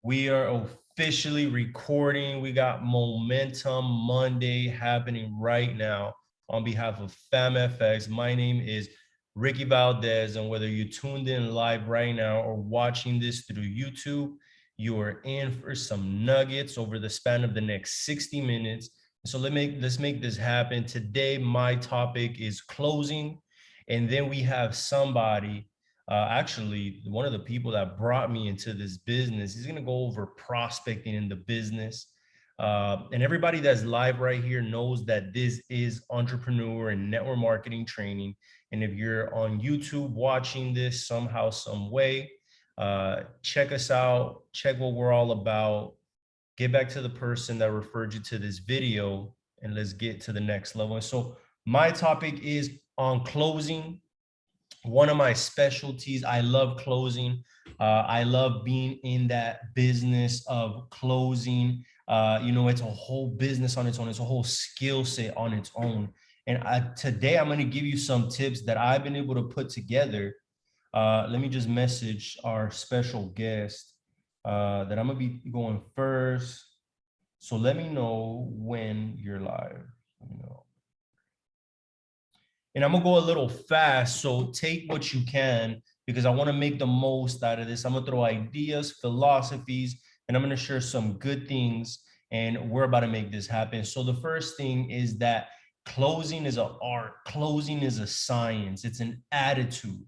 We are officially recording. We got Momentum Monday happening right now on behalf of FamFX. My name is Ricky Valdez, and whether you tuned in live right now or watching this through YouTube, you are in for some nuggets over the span of the next 60 minutes. So let's make this happen. Today, my topic is closing, and then we have somebody actually, one of the people that brought me into this business, he's going to go over prospecting in the business. And everybody that's live right here knows that this is entrepreneur and network marketing training. And if you're on YouTube watching this somehow, some way, check us out, check what we're all about, get back to the person that referred you to this video, and let's get to the next level. And so my topic is on closing, one of my specialties. I love closing. I love being in that business of closing. It's a whole business on its own. It's a whole skill set on its own. And today I'm going to give you some tips that I've been able to put together. Let me just message our special guest that I'm going to be going first. So let me know when you're live. Let me know. And I'm gonna go a little fast, so take what you can because I want to make the most out of this. I'm gonna throw ideas, philosophies, and I'm gonna share some good things, and we're about to make this happen. So the first thing is that closing is an art, closing is a science, it's an attitude.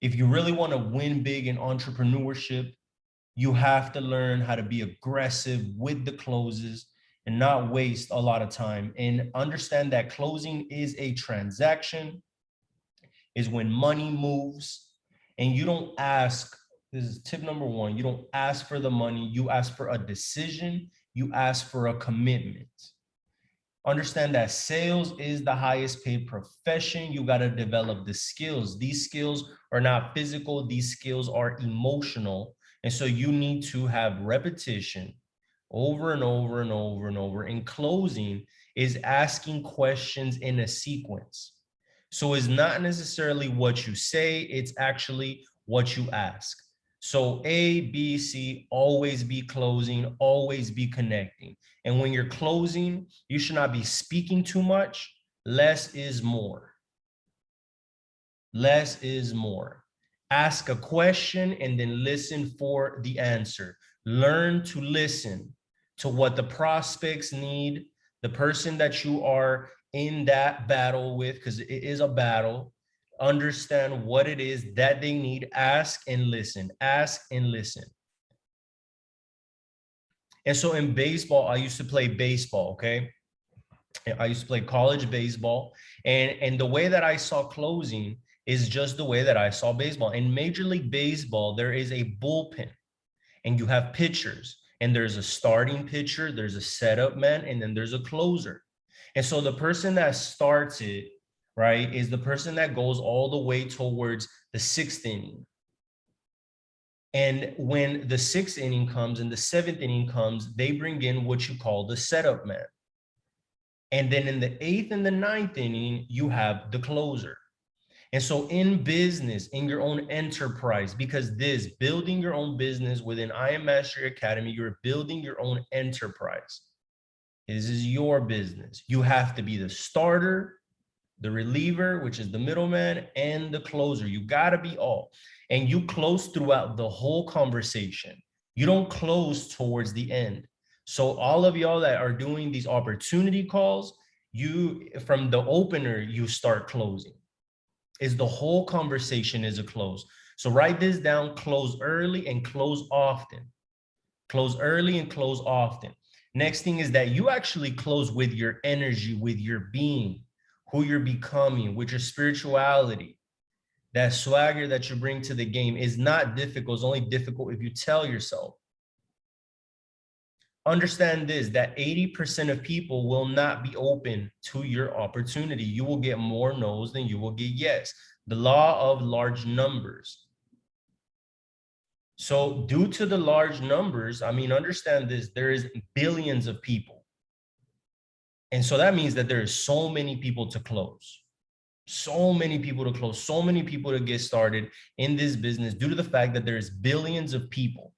If you really want to win big in entrepreneurship, you have to learn how to be aggressive with the closes and not waste a lot of time, and understand that closing is a transaction, is when money moves, and you don't ask. This is tip number one. You don't ask for the money, you ask for a decision, you ask for a commitment. Understand that sales is the highest paid profession. You got to develop the skills. These skills are not physical, these skills are emotional. And so you need to have repetition over and over and over and over. In closing is asking questions in a sequence. So it's not necessarily what you say, it's actually what you ask. So A, B, C, always be closing, always be connecting. And when you're closing, you should not be speaking too much. Less is more. Less is more. Ask a question and then listen for the answer. Learn to listen to what the prospects need, the person that you are in that battle with, because it is a battle. Understand what it is that they need. Ask and listen. Ask and listen. And so in baseball, I used to play baseball, okay? I used to play college baseball. And the way that I saw closing is just the way that I saw baseball. In Major League Baseball, there is a bullpen and you have pitchers. And there's a starting pitcher, there's a setup man, and then there's a closer. And so the person that starts it, right, is the person that goes all the way towards the sixth inning. And when the sixth inning comes and the seventh inning comes, they bring in what you call the setup man. And then in the eighth and the ninth inning, you have the closer. And so in business, in your own enterprise, because this building your own business within I Am Mastery Academy, you're building your own enterprise. This is your business. You have to be the starter, the reliever, which is the middleman, and the closer. You got to be all. And you close throughout the whole conversation. You don't close towards the end. So all of y'all that are doing these opportunity calls, you from the opener, you start closing. Is the whole conversation is a close. So write this down: close early and close often. Close early and close often. Next thing is that you actually close with your energy, with your being, who you're becoming, with your spirituality. That swagger that you bring to the game is not difficult. It's only difficult if you tell yourself. Understand this, that 80% of people will not be open to your opportunity. You will get more no's than you will get yes. The law of large numbers. So due to the large numbers, understand this, there is billions of people. And so that means that there is so many people to close. So many people to close, so many people to get started in this business due to the fact that there's billions of people.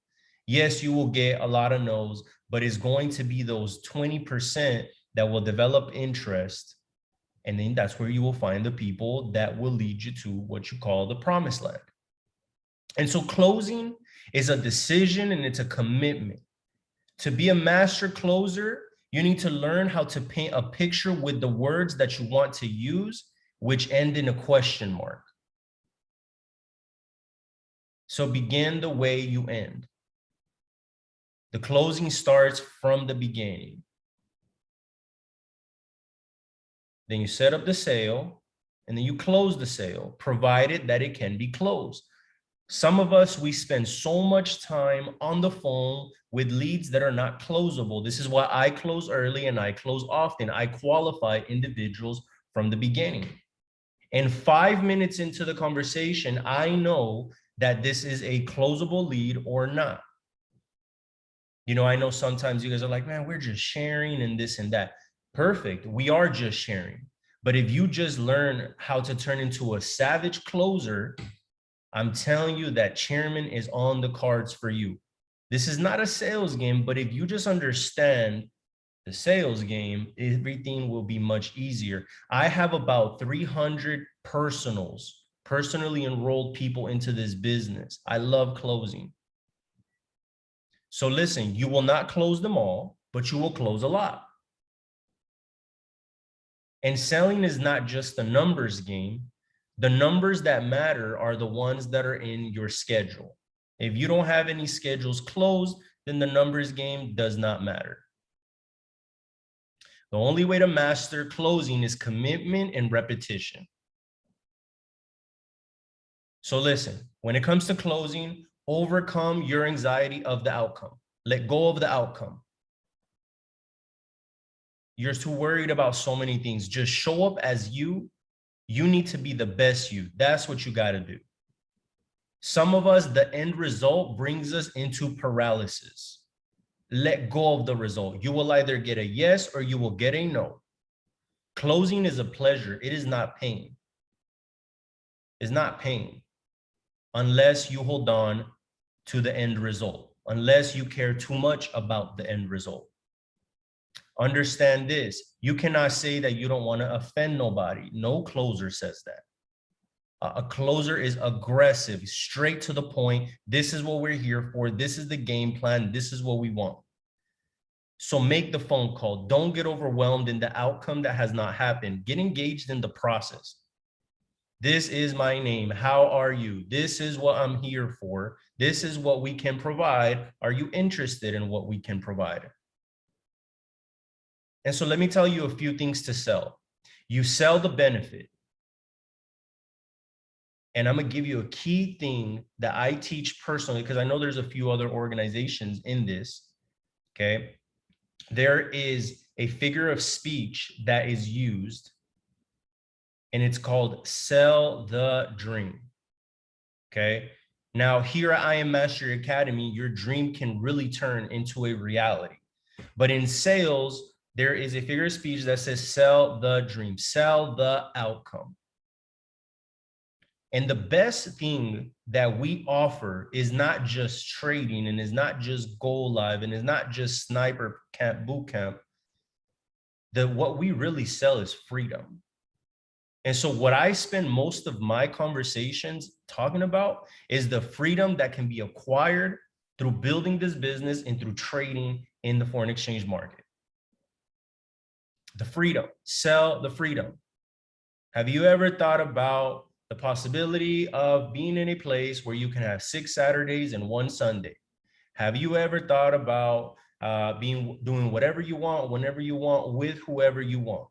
Yes, you will get a lot of no's, but it's going to be those 20% that will develop interest. And then that's where you will find the people that will lead you to what you call the promised land. And so closing is a decision and it's a commitment. To be a master closer, you need to learn how to paint a picture with the words that you want to use, which end in a question mark. So begin the way you end. The closing starts from the beginning. Then you set up the sale, and then you close the sale, provided that it can be closed. Some of us, we spend so much time on the phone with leads that are not closable. This is why I close early and I close often. I qualify individuals from the beginning. And 5 minutes into the conversation, I know that this is a closable lead or not. You know, I know sometimes you guys are like, man, we're just sharing and this and that. Perfect. We are just sharing. But if you just learn how to turn into a savage closer, I'm telling you that chairman is on the cards for you. This is not a sales game, but if you just understand the sales game, everything will be much easier. I have about 300 personally enrolled people into this business. I love closing. So listen, you will not close them all, but you will close a lot. And selling is not just a numbers game. The numbers that matter are the ones that are in your schedule. If you don't have any schedules closed, then the numbers game does not matter. The only way to master closing is commitment and repetition. So listen, when it comes to closing, overcome your anxiety of the outcome. Let go of the outcome. You're too worried about so many things. Just show up as you. You need to be the best you. That's what you got to do. Some of us, the end result brings us into paralysis. Let go of the result. You will either get a yes or you will get a no. Closing is a pleasure. It is not pain. It's not pain unless you hold on to the end result, unless you care too much about the end result. Understand this. You cannot say that you don't want to offend nobody. No closer says that. A closer is aggressive, straight to the point. This is what we're here for. This is the game plan. This is what we want. So make the phone call. Don't get overwhelmed in the outcome that has not happened. Get engaged in the process. This is my name. How are you? This is what I'm here for. This is what we can provide. Are you interested in what we can provide? And so let me tell you a few things to sell. You sell the benefit. And I'm going to give you a key thing that I teach personally, because I know there's a few other organizations in this. Okay. There is a figure of speech that is used, and it's called sell the dream. Okay. Now, here at I Am Mastery Academy, your dream can really turn into a reality. But in sales, there is a figure of speech that says sell the dream, sell the outcome. And the best thing that we offer is not just trading, and is not just Go Live, and is not just Sniper Camp Bootcamp. What we really sell is freedom. And so what I spend most of my conversations talking about is the freedom that can be acquired through building this business and through trading in the foreign exchange market. The freedom, sell the freedom. Have you ever thought about the possibility of being in a place where you can have 6 Saturdays and 1 Sunday? Have you ever thought about doing whatever you want, whenever you want, with whoever you want?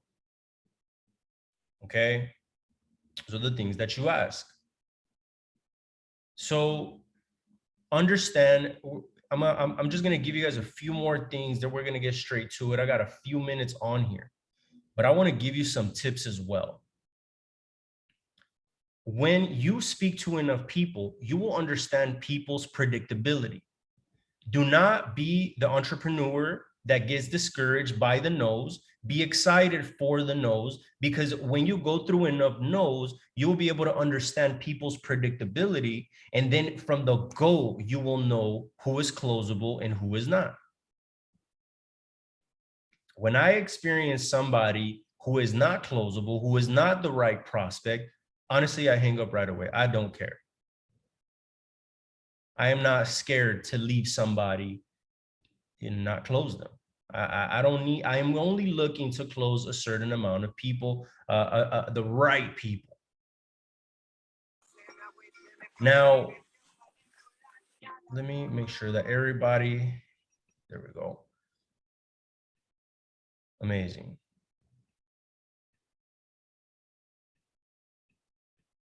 Okay, those are the things that you ask. So understand, I'm just gonna give you guys a few more things that we're gonna get straight to it. I got a few minutes on here, but I wanna give you some tips as well. When you speak to enough people, you will understand people's predictability. Do not be the entrepreneur that gets discouraged by the no's. Be excited for the no's, because when you go through enough no's, you'll be able to understand people's predictability. And then from the go, you will know who is closable and who is not. When I experience somebody who is not closable, who is not the right prospect, honestly, I hang up right away. I don't care. I am not scared to leave somebody and not close them. I don't need, I am only looking to close a certain amount of people, the right people. Now, let me make sure that everybody, there we go. Amazing.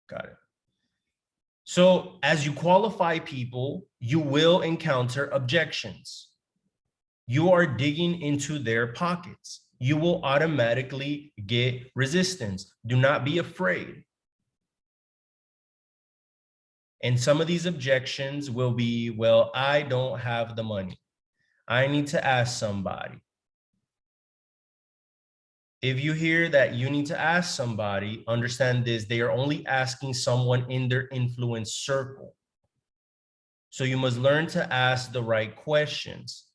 Got it. So as you qualify people, you will encounter objections. You are digging into their pockets. You will automatically get resistance. Do not be afraid. And some of these objections will be, well, I don't have the money. I need to ask somebody. If you hear that you need to ask somebody, understand this, they are only asking someone in their influence circle. So you must learn to ask the right questions.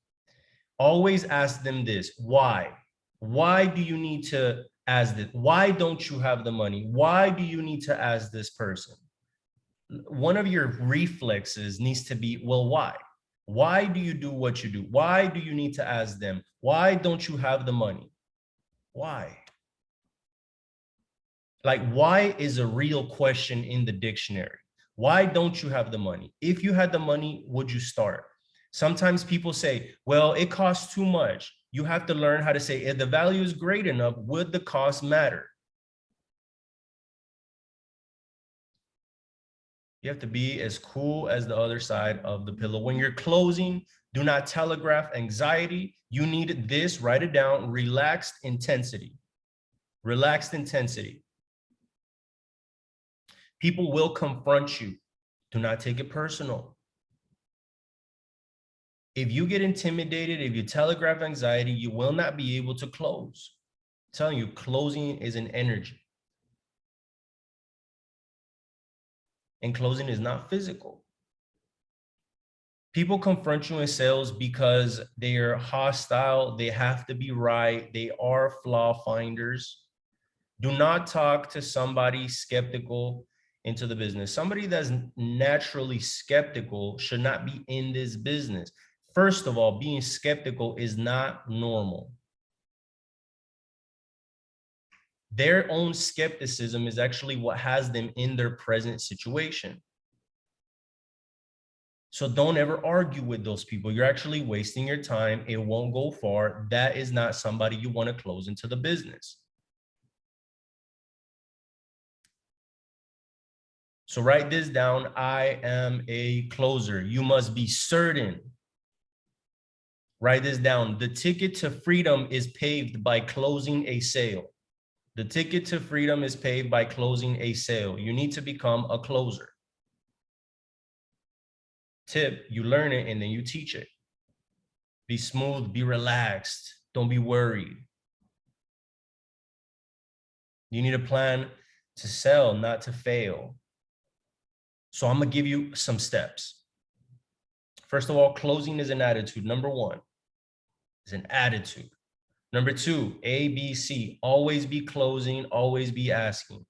Always ask them this, why? Why do you need to ask this? Why don't you have the money? Why do you need to ask this person? One of your reflexes needs to be, well, why? Why do you do what you do? Why do you need to ask them? Why don't you have the money? Why? Like, why is a real question in the dictionary. Why don't you have the money? If you had the money, would you start? Sometimes people say, well, it costs too much. You have to learn how to say, if the value is great enough, would the cost matter? You have to be as cool as the other side of the pillow. When you're closing, do not telegraph anxiety. You need this, write it down, relaxed intensity. Relaxed intensity. People will confront you. Do not take it personal. If you get intimidated, if you telegraph anxiety, you will not be able to close. I'm telling you, closing is an energy. And closing is not physical. People confront you in sales because they are hostile, they have to be right, they are flaw finders. Do not talk to somebody skeptical into the business. Somebody that's naturally skeptical should not be in this business. First of all, being skeptical is not normal. Their own skepticism is actually what has them in their present situation. So don't ever argue with those people. You're actually wasting your time. It won't go far. That is not somebody you want to close into the business. So write this down. I am a closer. You must be certain. Write this down. The ticket to freedom is paved by closing a sale. The ticket to freedom is paved by closing a sale. You need to become a closer. Tip, you learn it and then you teach it. Be smooth, be relaxed. Don't be worried. You need a plan to sell, not to fail. So I'm gonna give you some steps. First of all, closing is an attitude. Number one is an attitude. Number two, A, B, C, always be closing, always be asking.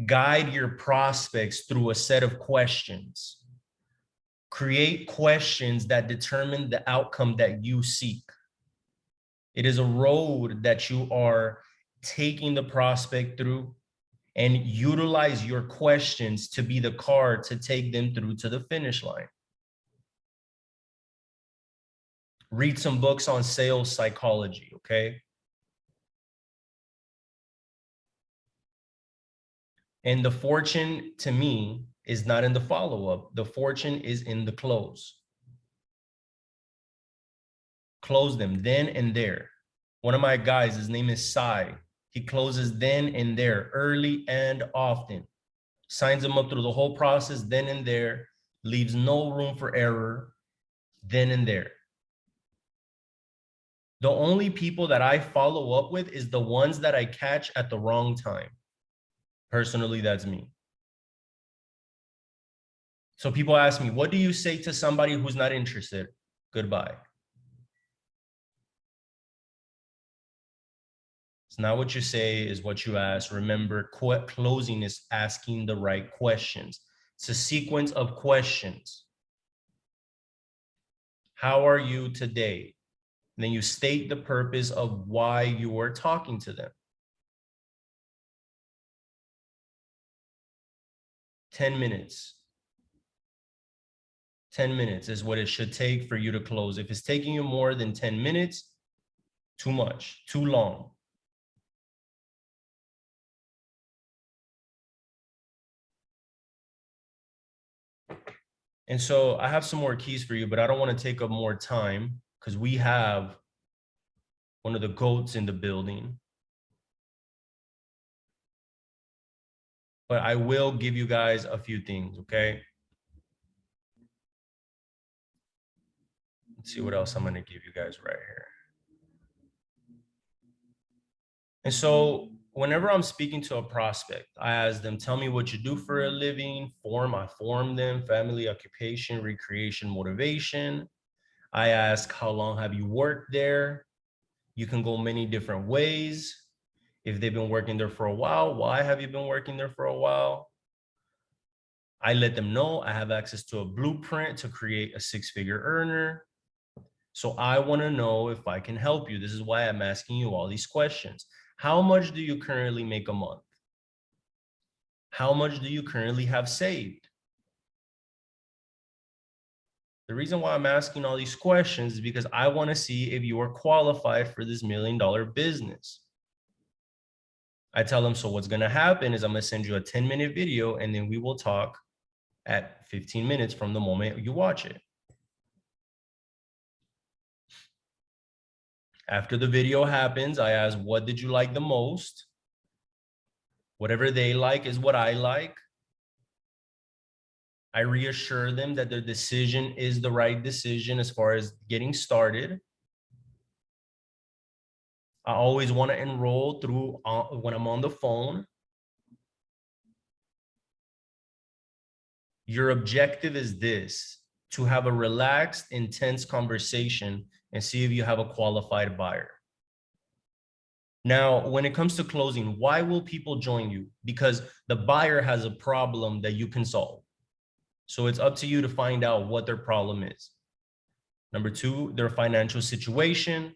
Guide your prospects through a set of questions. Create questions that determine the outcome that you seek. It is a road that you are taking the prospect through, and utilize your questions to be the car to take them through to the finish line. Read some books on sales psychology, okay? And the fortune to me is not in the follow-up. The fortune is in the close. Close them then and there. One of my guys, his name is Sai. He closes then and there, early and often. Signs them up through the whole process then and there, leaves no room for error. then and there. The only people that I follow up with is the ones that I catch at the wrong time. Personally, that's me. So people ask me, what do you say to somebody who's not interested? Goodbye. It's not what you say, is what you ask. Remember, closing is asking the right questions. It's a sequence of questions. How are you today? And then you state the purpose of why you are talking to them. 10 minutes. 10 minutes is what it should take for you to close. If it's taking you more than 10 minutes, too much, too long. And so I have some more keys for you, but I don't want to take up more time because we have one of the GOATs in the building. But I will give you guys a few things, okay? Let's see what else I'm going to give you guys right here. And so whenever I'm speaking to a prospect, I ask them, tell me what you do for a living, I form them, family, occupation, recreation, motivation. I ask, how long have you worked there? You can go many different ways. If they've been working there for a while, why have you been working there for a while? I let them know I have access to a blueprint to create a six-figure earner. So I want to know if I can help you. This is why I'm asking you all these questions. How much do you currently make a month? How much do you currently have saved? The reason why I'm asking all these questions is because I want to see if you are qualified for this $1 million business. I tell them, so what's going to happen is I'm going to send you a 10-minute video, and then we will talk at 15 minutes from the moment you watch it. After the video happens, I ask, what did you like the most? Whatever they like is what I like. I reassure them that their decision is the right decision as far as getting started. I always want to enroll through when I'm on the phone. Your objective is this: to have a relaxed, intense conversation and see if you have a qualified buyer. Now, when it comes to closing, why will people join you? Because the buyer has a problem that you can solve. So it's up to you to find out what their problem is. Number two, their financial situation.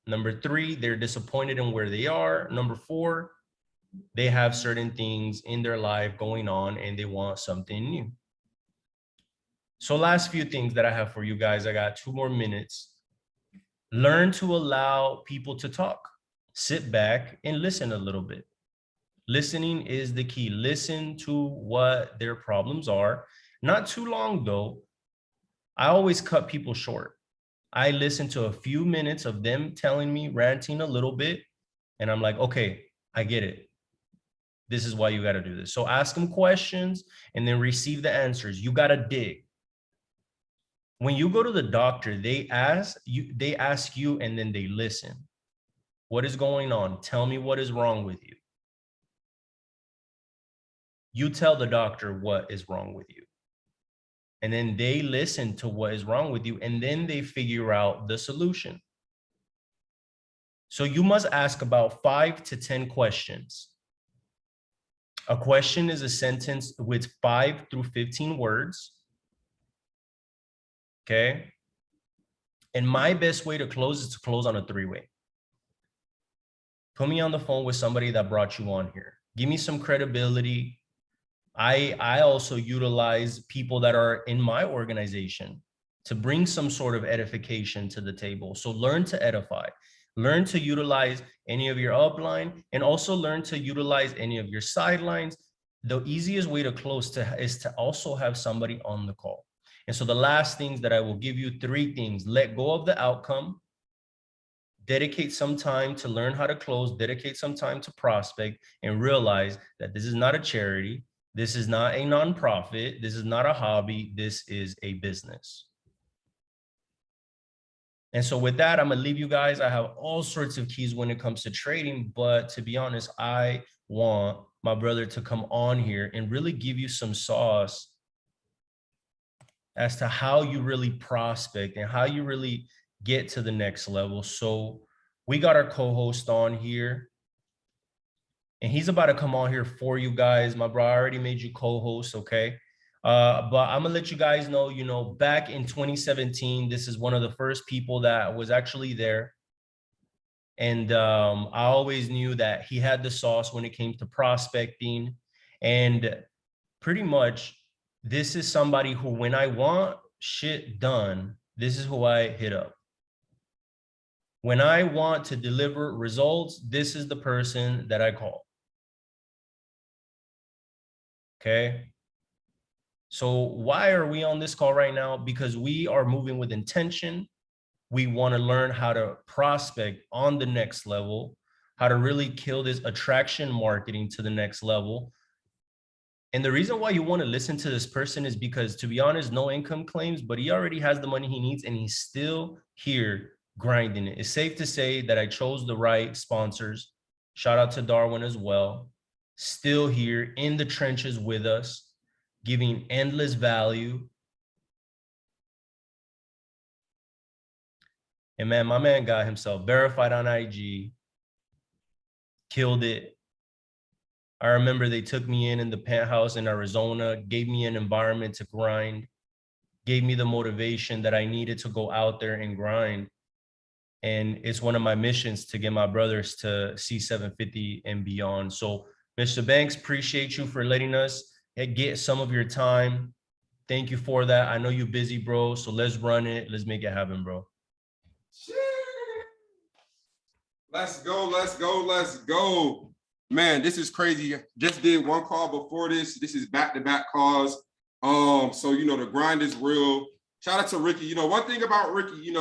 Number three, they're disappointed in where they are. Number four, they have certain things in their life going on and they want something new. So last few things that I have for you guys, I got 2 more minutes. Learn to allow people to talk. Sit back and listen a little bit. Listening is the key. Listen to what their problems are. Not too long though. I always cut people short. I listen to a few minutes of them telling me, ranting a little bit, and I'm like, okay, I get it. This is why you got to do this. So ask them questions and then receive the answers. You got to dig. When you go to the doctor, they ask you and then they listen. What is going on? Tell me what is wrong with you. You tell the doctor what is wrong with you. And then they listen to what is wrong with you, and then they figure out the solution. So you must ask about 5 to 10 questions. A question is a sentence with 5 through 15 words. Okay. And my best way to close is to close on a 3-way. Put me on the phone with somebody that brought you on here. Give me some credibility. I also utilize people that are in my organization to bring some sort of edification to the table. So learn to edify, learn to utilize any of your upline, and also learn to utilize any of your sidelines. The easiest way to close is to also have somebody on the call. And so the last things that I will give you, 3 things: let go of the outcome, dedicate some time to learn how to close, dedicate some time to prospect, and realize that this is not a charity. This is not a nonprofit. This is not a hobby. This is a business. And so with that, I'm gonna leave you guys. I have all sorts of keys when it comes to trading, but to be honest, I want my brother to come on here and really give you some sauce as to how you really prospect and how you really get to the next level. So we got our co-host on here, and he's about to come on here for you guys. My bro, I already made you co-host, okay? But I'm gonna let you guys know, back in 2017, this is one of the first people that was actually there. And I always knew that he had the sauce when it came to prospecting. And pretty much, this is somebody who, when I want shit done, this is who I hit up. When I want to deliver results, this is the person that I call. Okay. So why are we on this call right now? Because we are moving with intention. We want to learn how to prospect on the next level, how to really kill this attraction marketing to the next level. And the reason why you want to listen to this person is because, to be honest, no income claims, but he already has the money he needs and he's still here grinding it. It's safe to say that I chose the right sponsors. Shout out to Darwin as well. Still here in the trenches with us, giving endless value. And man, my man got himself verified on IG, killed it. I remember they took me in the penthouse in Arizona, gave me an environment to grind, gave me the motivation that I needed to go out there and grind. And it's one of my missions to get my brothers to C750 and beyond. So Mr. Banks, appreciate you for letting us get some of your time. Thank you for that. I know you're busy, bro. So let's run it. Let's make it happen, bro. Let's go, let's go, let's go. Man, this is crazy. Just did one call before this. This is back-to-back calls. So the grind is real. Shout out to Ricky. One thing about Ricky,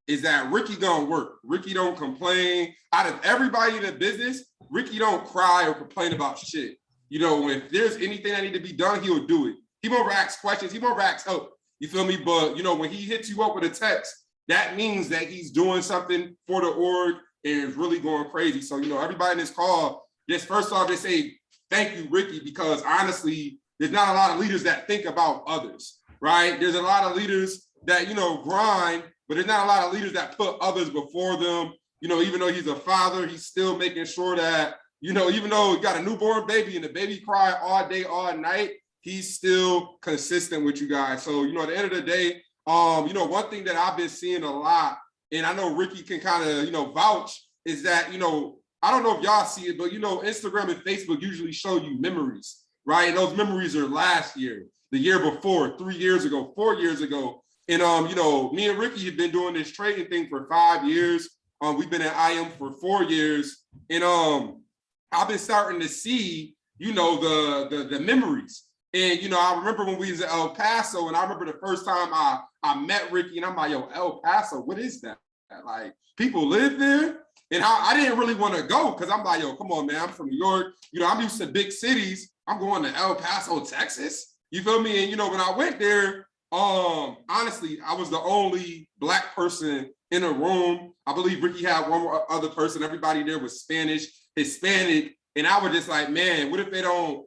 is that Ricky gonna work. Ricky don't complain. Out of everybody in the business, Ricky don't cry or complain about shit. If there's anything that need to be done, he'll do it. He won't ask questions. He won't ask help. You feel me? But when he hits you up with a text, that means that he's doing something for the org and is really going crazy. So everybody in this call, just first off, just say thank you, Ricky, because honestly, there's not a lot of leaders that think about others, right? There's a lot of leaders that grind, but there's not a lot of leaders that put others before them. Even though he's a father, he's still making sure that, even though he got a newborn baby and the baby cry all day, all night, he's still consistent with you guys. So, at the end of the day, one thing that I've been seeing a lot, and I know Ricky can kind of, vouch, is that, I don't know if y'all see it, but, Instagram and Facebook usually show you memories, right? And those memories are last year, the year before, 3 years ago, 4 years ago. And, me and Ricky have been doing this trading thing for 5 years. We've been at IM for 4 years. And I've been starting to see, the memories. And, I remember when we was at El Paso, and I remember the first time I met Ricky, and I'm like, yo, El Paso, what is that? Like, people live there? And I didn't really want to go because I'm like, yo, come on, man, I'm from New York. I'm used to big cities. I'm going to El Paso, Texas. You feel me? And, when I went there, honestly, I was the only Black person in a room. I believe Ricky had one more other person. Everybody there was Spanish, Hispanic. And I was just like, man, what if they don't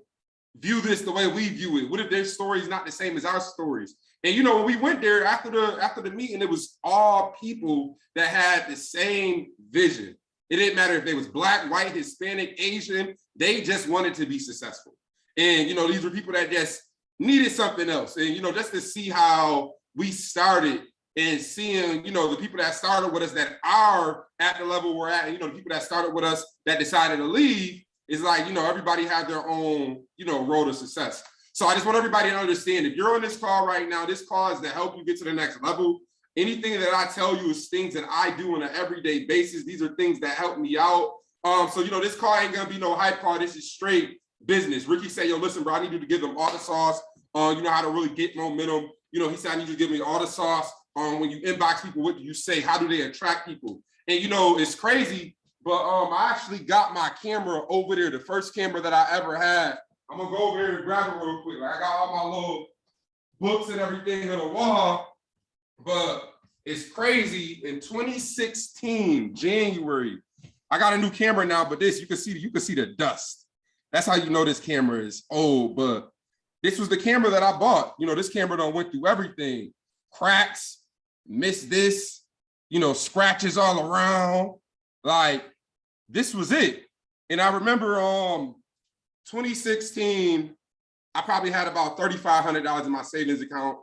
view this the way we view it? What if their stories not the same as our stories? And when we went there after the meeting, it was all people that had the same vision. It didn't matter if they was Black, white, Hispanic, Asian. They just wanted to be successful. And these were people that just needed something else. And just to see how we started and seeing the people that started with us that are at the level we're at, and the people that started with us that decided to leave, is like everybody had their own road to success. So I just want everybody to understand, if you're on this call right now, this call is to help you get to the next level. Anything that I tell you is things that I do on an everyday basis. These are things that help me out. So this call ain't gonna be no hype call. This is straight business. Ricky said, yo, listen, bro, I need you to give them all the sauce. How to really get momentum. He said, I need you to give me all the sauce. When you inbox people, what do you say? How do they attract people? And it's crazy, but I actually got my camera over there, the first camera that I ever had. I'm gonna go over here and grab it real quick. I got all my little books and everything on the wall, but It's crazy. In 2016, January, I got a new camera now, but this, you can see the dust. That's how you know this camera is old, but this was the camera that I bought. You know, this camera done went through everything. Cracks, missed this, you know, scratches all around. Like, this was it. And I remember 2016, I probably had about $3,500 in my savings account,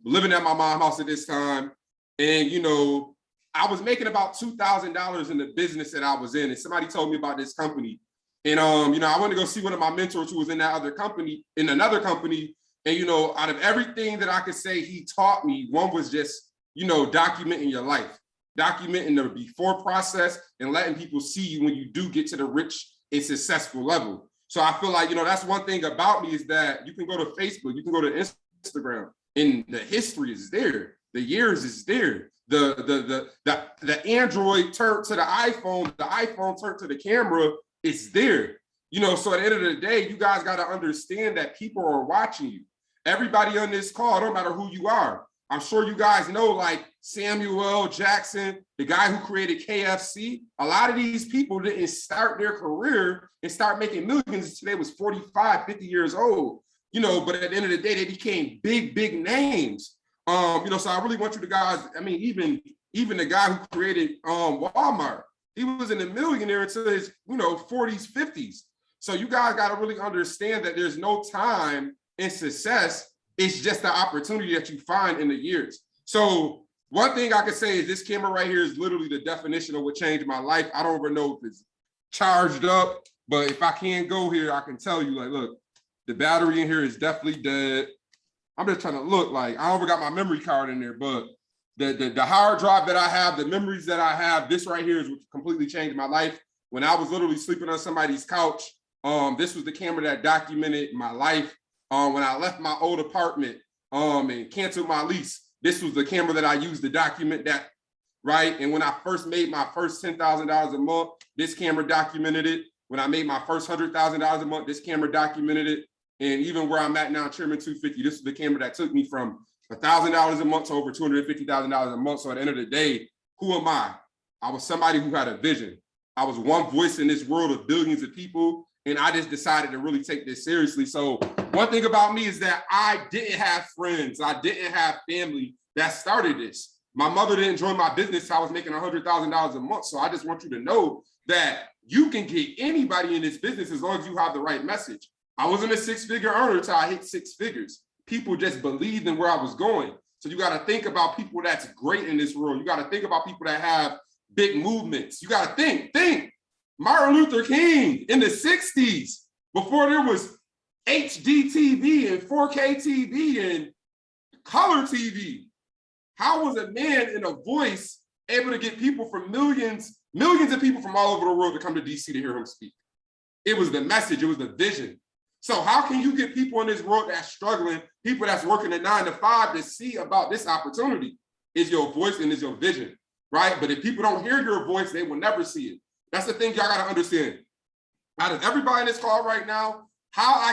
living at my mom's house at this time. And, you know, I was making about $2,000 in the business that I was in. And somebody told me about this company. And, you know, I went to go see one of my mentors who was in that other company, in another company. And, you know, out of everything that I could say he taught me, one was just, you know, documenting your life, documenting the before process and letting people see you when you do get to the rich and successful level. So I feel like, you know, that's one thing about me is that you can go to Facebook, you can go to Instagram, and the history is there. The years is there. The Android turned to the iPhone turned to the camera, it's there. You know, so at the end of the day, you guys got to understand that people are watching you. Everybody on this call, no matter who you are. I'm sure you guys know, like Samuel L. Jackson, the guy who created KFC. A lot of these people didn't start their career and start making millions until they was 45, 50 years old. You know, but at the end of the day, they became big, big names. You know, so I really want you to guys, I mean, even the guy who created Walmart, he was in a millionaire until his, you know, 40s, 50s. So you guys got to really understand that there's no time in success. It's just the opportunity that you find in the years. So one thing I can say is this camera right here is literally the definition of what changed my life. I don't even know if it's charged up, but if I can't go here, I can tell you, like, look, the battery in here is definitely dead. I'm just trying to look, like, I don't ever got my memory card in there, but the hard drive that I have, the memories that I have, this right here is what completely changed my life. When I was literally sleeping on somebody's couch, this was the camera that documented my life. When I left my old apartment and canceled my lease, this was the camera that I used to document that, right? And when I first made my first $10,000 a month, this camera documented it. When I made my first $100,000 a month, this camera documented it. And even where I'm at now, Chairman 250, this is the camera that took me from $1,000 a month to over $250,000 a month. So at the end of the day, who am I? I was somebody who had a vision. I was one voice in this world of billions of people. And I just decided to really take this seriously. So one thing about me is that I didn't have friends. I didn't have family that started this. My mother didn't join my business. I was making $100,000 a month. So I just want you to know that you can get anybody in this business as long as you have the right message. I wasn't a six-figure earner until I hit six figures. People just believed in where I was going. So you got to think about people that's great in this world. You got to think about people that have big movements. You got to think. Martin Luther King in the 60s, before there was HD TV and 4K TV and color TV. How was a man in a voice able to get people from millions of people from all over the world to come to DC to hear him speak? It was the message, it was the vision. So how can you get people in this world that's struggling, people that's working a 9 to 5 to see about this opportunity? Is your voice and is your vision, right? But if people don't hear your voice, they will never see it. That's the thing y'all gotta understand. Out of everybody in this call right now, how I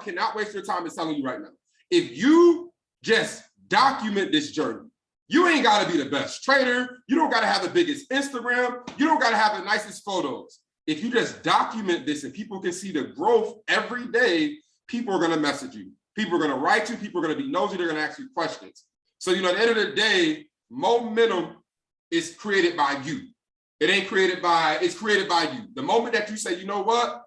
cannot waste your time is telling you right now. If you just document this journey, you ain't gotta be the best trader. You don't gotta have the biggest Instagram. You don't gotta have the nicest photos. If you just document this and people can see the growth every day, people are gonna message you. People are gonna write you. People are gonna be nosy. They're gonna ask you questions. So, you know, at the end of the day, momentum is created by you. It ain't created by, it's created by you. The moment that you say, you know what,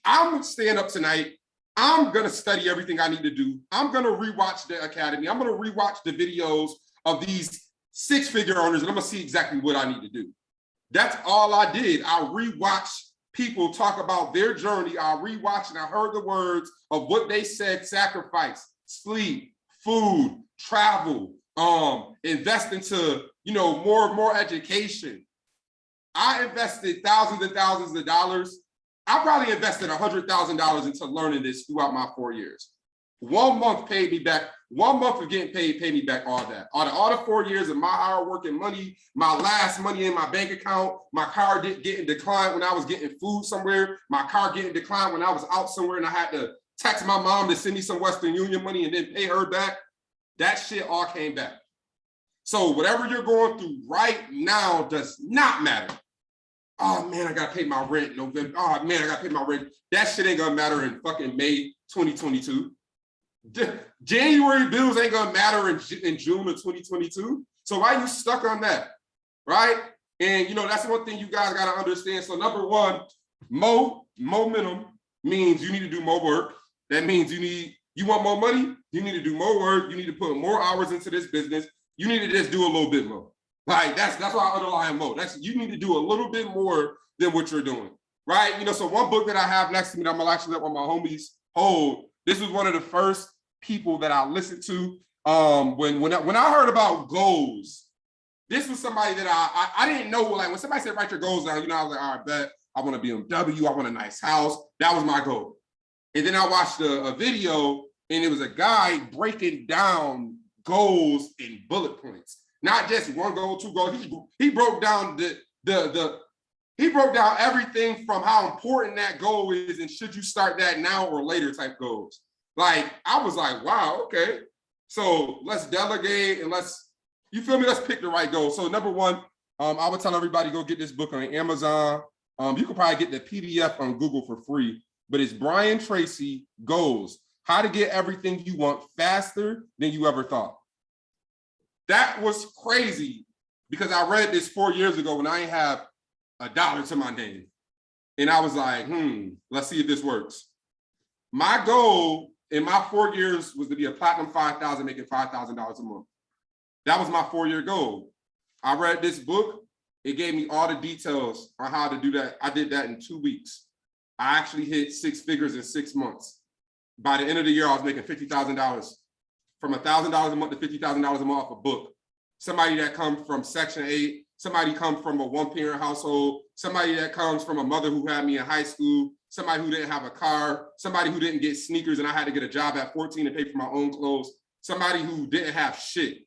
I'm gonna stand up tonight. I'm gonna study everything I need to do. I'm gonna rewatch the academy. I'm gonna rewatch the videos of these six-figure owners and I'm gonna see exactly what I need to do. That's all I did. I rewatched people talk about their journey. I rewatched and I heard the words of what they said: sacrifice, sleep, food, travel, invest into, you know, more education. I invested thousands and thousands of dollars. I probably invested $100,000 into learning this throughout my 4 years. 1 month paid me back. 1 month of getting paid me back all that. All the 4 years of my hard work and money, my last money in my bank account, my car getting declined when I was getting food somewhere, my car getting declined when I was out somewhere and I had to text my mom to send me some Western Union money and then pay her back. That shit all came back. So whatever you're going through right now does not matter. Oh man, I gotta pay my rent in November. Oh man, I gotta pay my rent. That shit ain't gonna matter in fucking May 2022. January bills ain't gonna matter in June of 2022. So why are you stuck on that, right? And you know, that's one thing you guys gotta understand. So number one, momentum means you need to do more work. That means you want more money, you need to do more work, you need to put more hours into this business, you need to just do a little bit more. Like that's why I underline more. You need to do a little bit more than what you're doing, right? You know, so one book that I have next to me that I'm gonna actually let one of my homies hold. This was one of the first people that I listened to. When I heard about goals, this was somebody that I didn't know. Like when somebody said write your goals down, you know, I was like, all right, bet I want a BMW, I want a nice house. That was my goal. And then I watched a video, and it was a guy breaking down goals in bullet points. Not just one goal, two goals. He broke down he broke down everything from how important that goal is and should you start that now or later type goals. Like I was like, wow, okay. So let's delegate and you feel me? Let's pick the right goal. So number one, I would tell everybody go get this book on Amazon. You could probably get the PDF on Google for free, but it's Brian Tracy Goals: How to Get Everything You Want Faster Than You Ever Thought. That was crazy because I read this 4 years ago when I ain't have $1 to my name. And I was like, let's see if this works. My goal in my 4 years was to be a platinum 5,000, making $5,000 a month. That was my 4-year goal. I read this book. It gave me all the details on how to do that. I did that in 2 weeks. I actually hit 6 figures in 6 months. By the end of the year, I was making $50,000. From $1,000 a month to $50,000 a month off a book. Somebody that comes from Section 8, somebody comes from a one-parent household, somebody that comes from a mother who had me in high school, somebody who didn't have a car, somebody who didn't get sneakers and I had to get a job at 14 to pay for my own clothes, somebody who didn't have shit.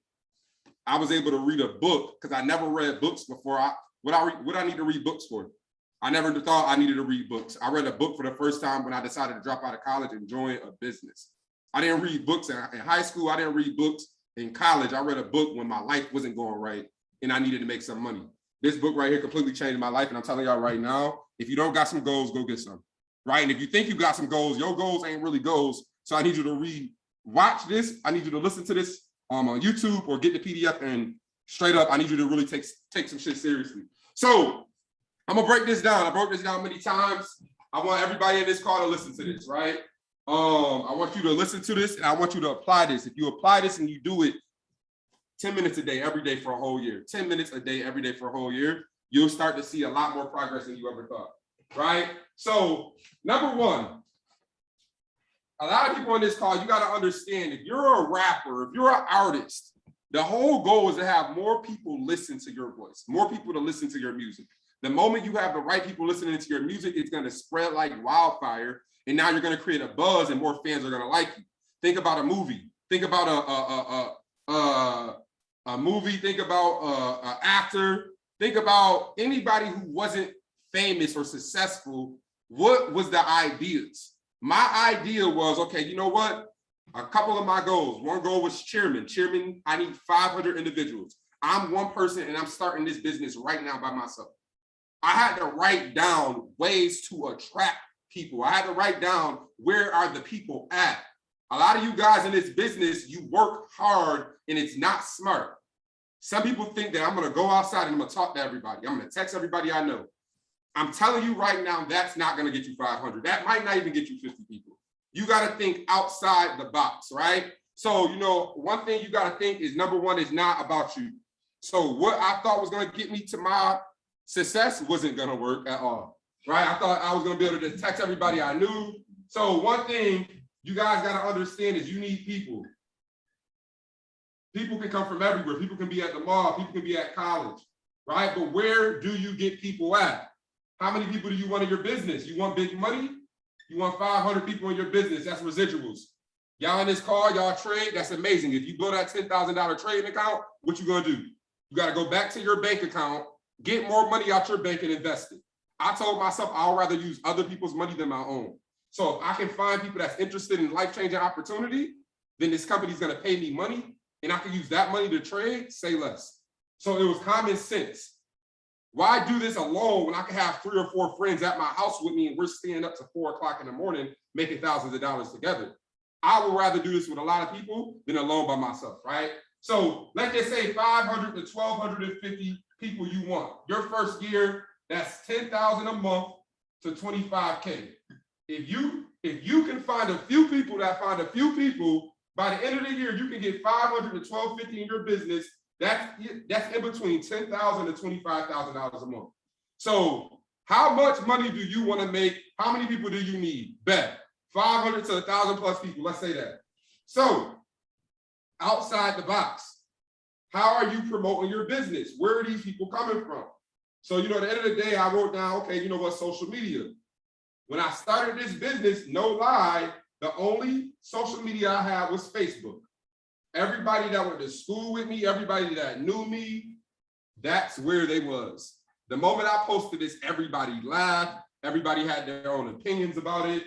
I was able to read a book because I never read books before. What I need to read books for? I never thought I needed to read books. I read a book for the first time when I decided to drop out of college and join a business. I didn't read books in high school. I didn't read books in college. I read a book when my life wasn't going right and I needed to make some money. This book right here completely changed my life. And I'm telling y'all right now, if you don't got some goals, go get some, right? And if you think you got some goals, your goals ain't really goals. So I need you to watch this. I need you to listen to this on YouTube or get the PDF, and straight up, I need you to really take some shit seriously. So I'm gonna break this down. I broke this down many times. I want everybody in this call to listen to this, right? I want you to listen to this and I want you to apply this. If you apply this and you do it 10 minutes a day, every day for a whole year, 10 minutes a day, every day for a whole year, you'll start to see a lot more progress than you ever thought, right? So number one, a lot of people on this call, you got to understand, if you're a rapper, if you're an artist, the whole goal is to have more people listen to your voice, more people to listen to your music. The moment you have the right people listening to your music, it's going to spread like wildfire. And now you're going to create a buzz and more fans are going to like you. Think about a movie. Think about a movie. Think about an actor. Think about anybody who wasn't famous or successful. What was the ideas? My idea was, okay, you know what? A couple of my goals. One goal was chairman. Chairman, I need 500 individuals. I'm one person and I'm starting this business right now by myself. I had to write down ways to attract people. I had to write down where are the people at. A lot of you guys in this business, you work hard and it's not smart. Some people think that I'm gonna go outside and I'm gonna talk to everybody. I'm gonna text everybody I know. I'm telling you right now, that's not gonna get you 500. That might not even get you 50 people. You gotta think outside the box, right? So, you know, one thing you gotta think is, number one, is not about you. So what I thought was gonna get me to my success wasn't gonna work at all. Right? I thought I was gonna be able to just text everybody I knew. So one thing you guys gotta understand is you need people. People can come from everywhere. People can be at the mall. People can be at college, right? But where do you get people at? How many people do you want in your business? You want big money? You want 500 people in your business? That's residuals. Y'all in this call, y'all trade, that's amazing. If you blow that $10,000 trading account, what you gonna do? You gotta go back to your bank account, get more money out your bank and invest it. I told myself I'd rather use other people's money than my own. So if I can find people that's interested in life-changing opportunity, then this company's gonna pay me money and I can use that money to trade, say less. So it was common sense. Why do this alone when I can have 3 or 4 friends at my house with me and we're staying up to 4 o'clock in the morning making thousands of dollars together? I would rather do this with a lot of people than alone by myself, right? So let's just say 500 to 1,250 people you want. Your first year, that's 10,000 a month to 25K. If you can find a few people that find a few people, by the end of the year, you can get 500 to 1,250 in your business. That's in between $10,000 to $25,000 a month. So how much money do you want to make? How many people do you need? Bet 500 to 1,000 plus people. Let's say that. So outside the box, how are you promoting your business? Where are these people coming from? So, at the end of the day, I wrote down, okay, you know what, social media. When I started this business, no lie, the only social media I had was Facebook. Everybody that went to school with me, everybody that knew me, that's where they was. The moment I posted this, everybody laughed. Everybody had their own opinions about it,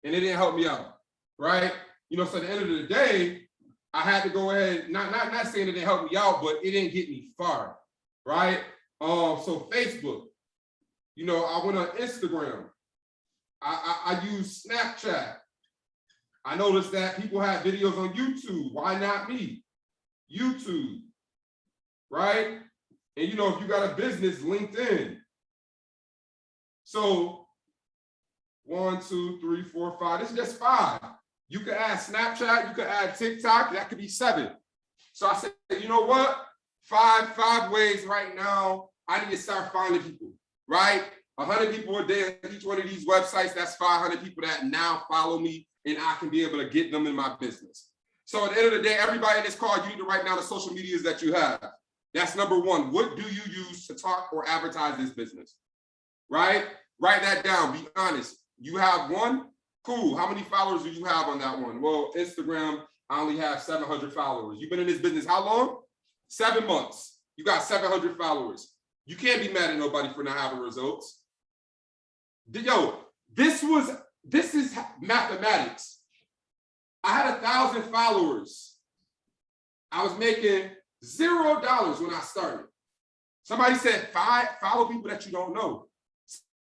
and it didn't help me out, right? So at the end of the day, I had to go ahead, not saying it didn't help me out, but it didn't get me far, right? So Facebook, I went on Instagram. I use Snapchat. I noticed that people had videos on YouTube. Why not me? YouTube, right? And if you got a business, LinkedIn. So 1, 2, 3, 4, 5. This is just 5. You could add Snapchat, you could add TikTok, that could be 7. So I said, you know what? 5 ways right now, I need to start finding people, right? 100 people a day on each one of these websites, that's 500 people that now follow me, and I can be able to get them in my business. So at the end of the day, everybody in this call, you need to write down the social medias that you have. That's number 1. What do you use to talk or advertise this business, right? Write that down, be honest. You have 1, cool. How many followers do you have on that one? Well, Instagram, I only have 700 followers. You've been in this business how long? 7 months. You got 700 followers. You can't be mad at nobody for not having results. Yo, this is mathematics. I had 1,000 followers. I was making $0 when I started. Somebody said, follow people that you don't know.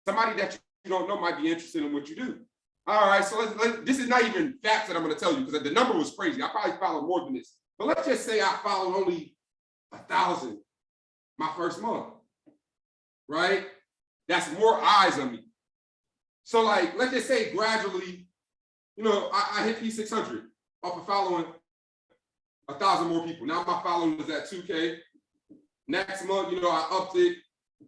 Somebody that you don't know might be interested in what you do. All right, so this is not even facts that I'm going to tell you because the number was crazy. I probably followed more than this. But let's just say I followed only 1,000 my first month, right? That's more eyes on me. So let's just say gradually, I hit P600 off of following 1,000 more people. Now my following is at 2K. Next month, I upped it.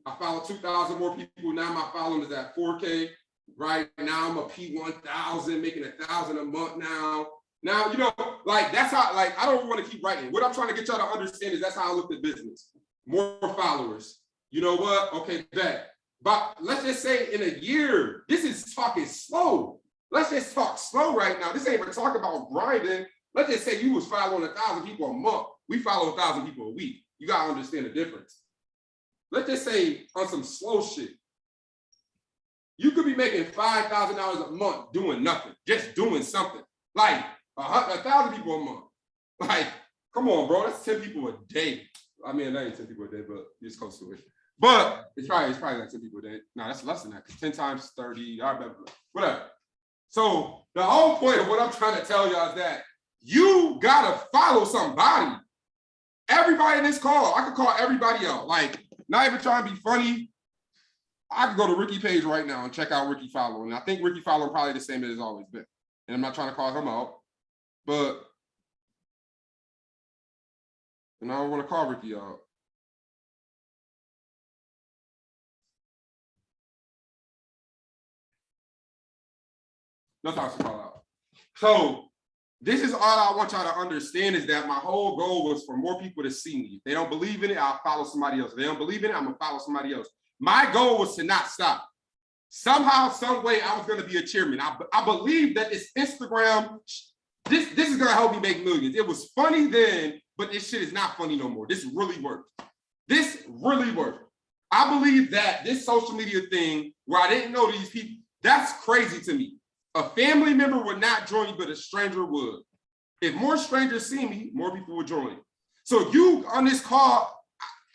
I followed 2,000 more people. Now my following is at 4K. Right now I'm a P1000, making 1,000 a month now. Now, that's how, I don't want to keep writing. What I'm trying to get y'all to understand is that's how I looked at business. More followers. You know what? Okay, bet. But let's just say in a year, this is talking slow. Let's just talk slow right now. This ain't even talk about grinding. Let's just say you was following 1,000 people a month. We follow 1,000 people a week. You got to understand the difference. Let's just say on some slow shit, you could be making $5,000 a month doing nothing, just doing something. 1,000 people a month. Come on, bro. That's 10 people a day. I mean, that ain't 10 people a day, but it's close to it. But it's probably like 10 people a day. No, that's less than that, because 10 times 30, whatever. So the whole point of what I'm trying to tell y'all is that you gotta follow somebody. Everybody in this call, I could call everybody out. Not even trying to be funny. I could go to Ricky page right now and check out Ricky Fowler. And I think Ricky Fowler probably the same as it's always been. And I'm not trying to call him out, but I don't want to call Ricky out. No time to call out. So this is all I want y'all to understand is that my whole goal was for more people to see me. If they don't believe in it, I'll follow somebody else. If they don't believe in it, I'm gonna follow somebody else. My goal was to not stop. Somehow, some way, I was gonna be a chairman. I believe that this Instagram, this is gonna help me make millions. It was funny then, but this shit is not funny no more. This really worked. This really worked. I believe that this social media thing where I didn't know these people, that's crazy to me. A family member would not join you, but a stranger would. If more strangers see me, more people will join. So you on this call,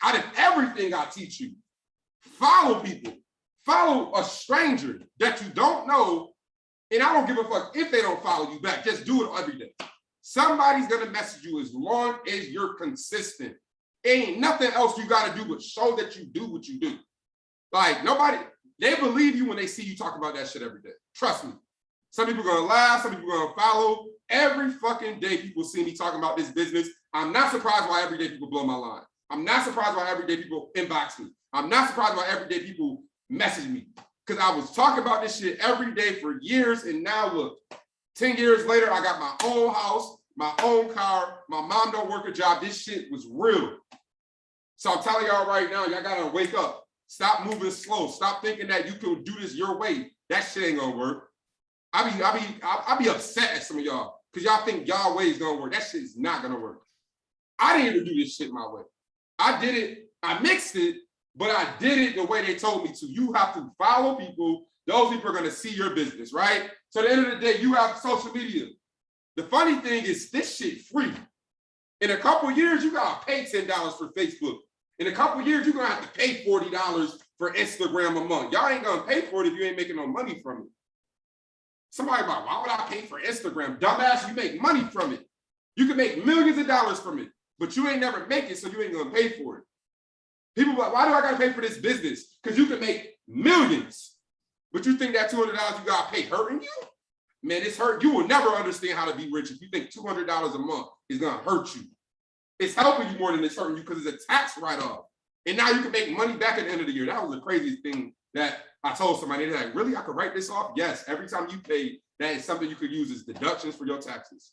out of everything I teach you, follow people. Follow a stranger that you don't know, and I don't give a fuck if they don't follow you back. Just do it every day. Somebody's gonna message you as long as you're consistent. Ain't nothing else you gotta do but show that you do what you do. Like nobody, they believe you when they see you talk about that shit every day. Trust me. Some people are gonna laugh, some people are gonna follow. Every fucking day people see me talking about this business. I'm not surprised why every day people blow my line. I'm not surprised why every day people inbox me. I'm not surprised why every day people message me. Because I was talking about this shit every day for years, and now look, 10 years later, I got my own house, my own car, my mom don't work a job. This shit was real. So I'm telling y'all right now, y'all gotta wake up. Stop moving slow. Stop thinking that you can do this your way. That shit ain't gonna work. I be upset at some of y'all because y'all think y'all way is gonna work. That shit is not gonna work. I didn't even do this shit my way. I did it, I mixed it, but I did it the way they told me to. You have to follow people. Those people are gonna see your business, right? So at the end of the day, you have social media. The funny thing is this shit free. In a couple of years, you gotta pay $10 for Facebook. In a couple of years, you're gonna have to pay $40 for Instagram a month. Y'all ain't gonna pay for it if you ain't making no money from it. Somebody like, why would I pay for Instagram? Dumbass, you make money from it. You can make millions of dollars from it, but you ain't never make it, so you ain't gonna pay for it. People are like, why do I gotta pay for this business? Because you can make millions, but you think that $200 you gotta pay hurting you? Man, it's hurt. You will never understand how to be rich if you think $200 a month is gonna hurt you. It's helping you more than it's hurting you because it's a tax write-off. And now you can make money back at the end of the year. That was the craziest thing that I told somebody. They're like, really? I could write this off? Yes. Every time you pay, that is something you could use as deductions for your taxes.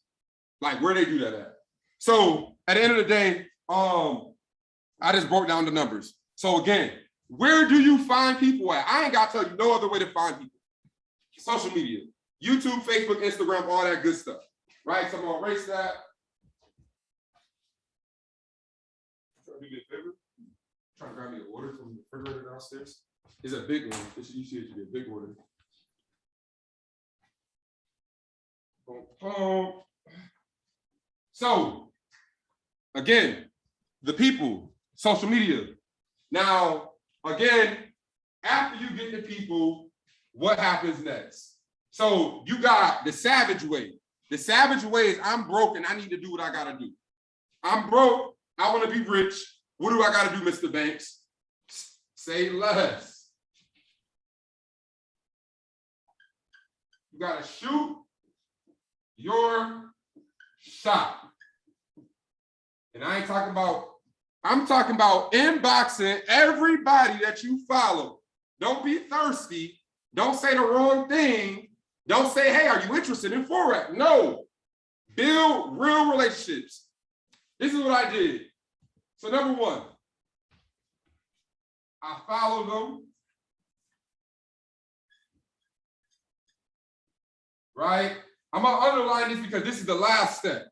Like, where they do that at? So at the end of the day, I just broke down the numbers. So again, where do you find people at? I ain't got to tell you no other way to find people. Social media, YouTube, Facebook, Instagram, all that good stuff, right? So I'm gonna erase that. Trying to do me a favor. Trying to grab me an order from the refrigerator downstairs. It's a big one. You see it should be a big order. So again, the people, social media. Now, again, after you get the people, what happens next? So you got the savage way. The savage way is I'm broke and I need to do what I gotta do. I'm broke, I wanna be rich. What do I gotta do, Mr. Banks? Say less. You gotta shoot your shot. And I ain't talking about, I'm talking about inboxing everybody that you follow. Don't be thirsty. Don't say the wrong thing. Don't say, hey, are you interested in Forex? No. Build real relationships. This is what I did. So number one, I followed them. Right? I'm gonna underline this because this is the last step.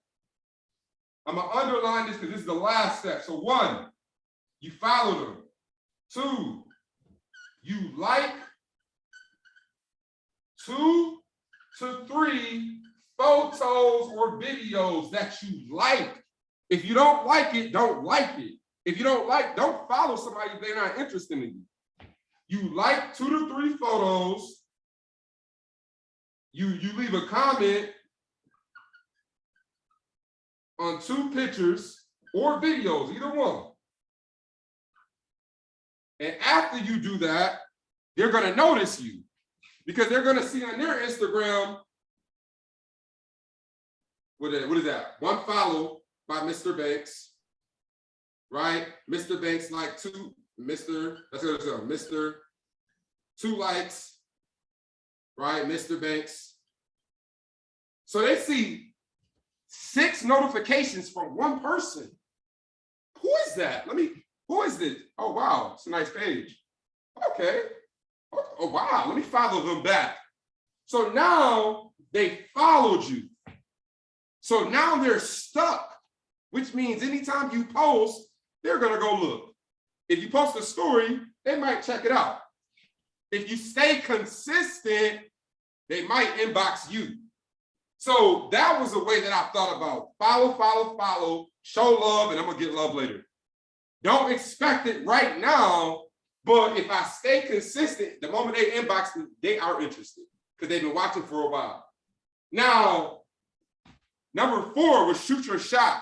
I'm gonna underline this because this is the last step. So one, you follow them. Two, you like 2 to 3 photos or videos that you like. If you don't like it, don't like it. If you don't like, don't follow somebody if they're not interested in you. You like 2 to 3 photos. You leave a comment on 2 pictures or videos, either one. And after you do that, they're gonna notice you because they're gonna see on their Instagram, what is that? 1 follow by Mr. Banks, right? Mr. Banks like 2, Mr. 2 likes, right? Mr. Banks. So they see 6 notifications from 1 person. Who is that? Who is this? Oh, wow, it's a nice page. Okay. Oh, wow, let me follow them back. So now they followed you. So now they're stuck, which means anytime you post, they're gonna go look. If you post a story, they might check it out. If you stay consistent, they might inbox you. So that was a way that I thought about. Follow, show love, and I'm gonna get love later. Don't expect it right now, but if I stay consistent, the moment they inbox me, they are interested because they've been watching for a while. Now, number 4 was shoot your shot.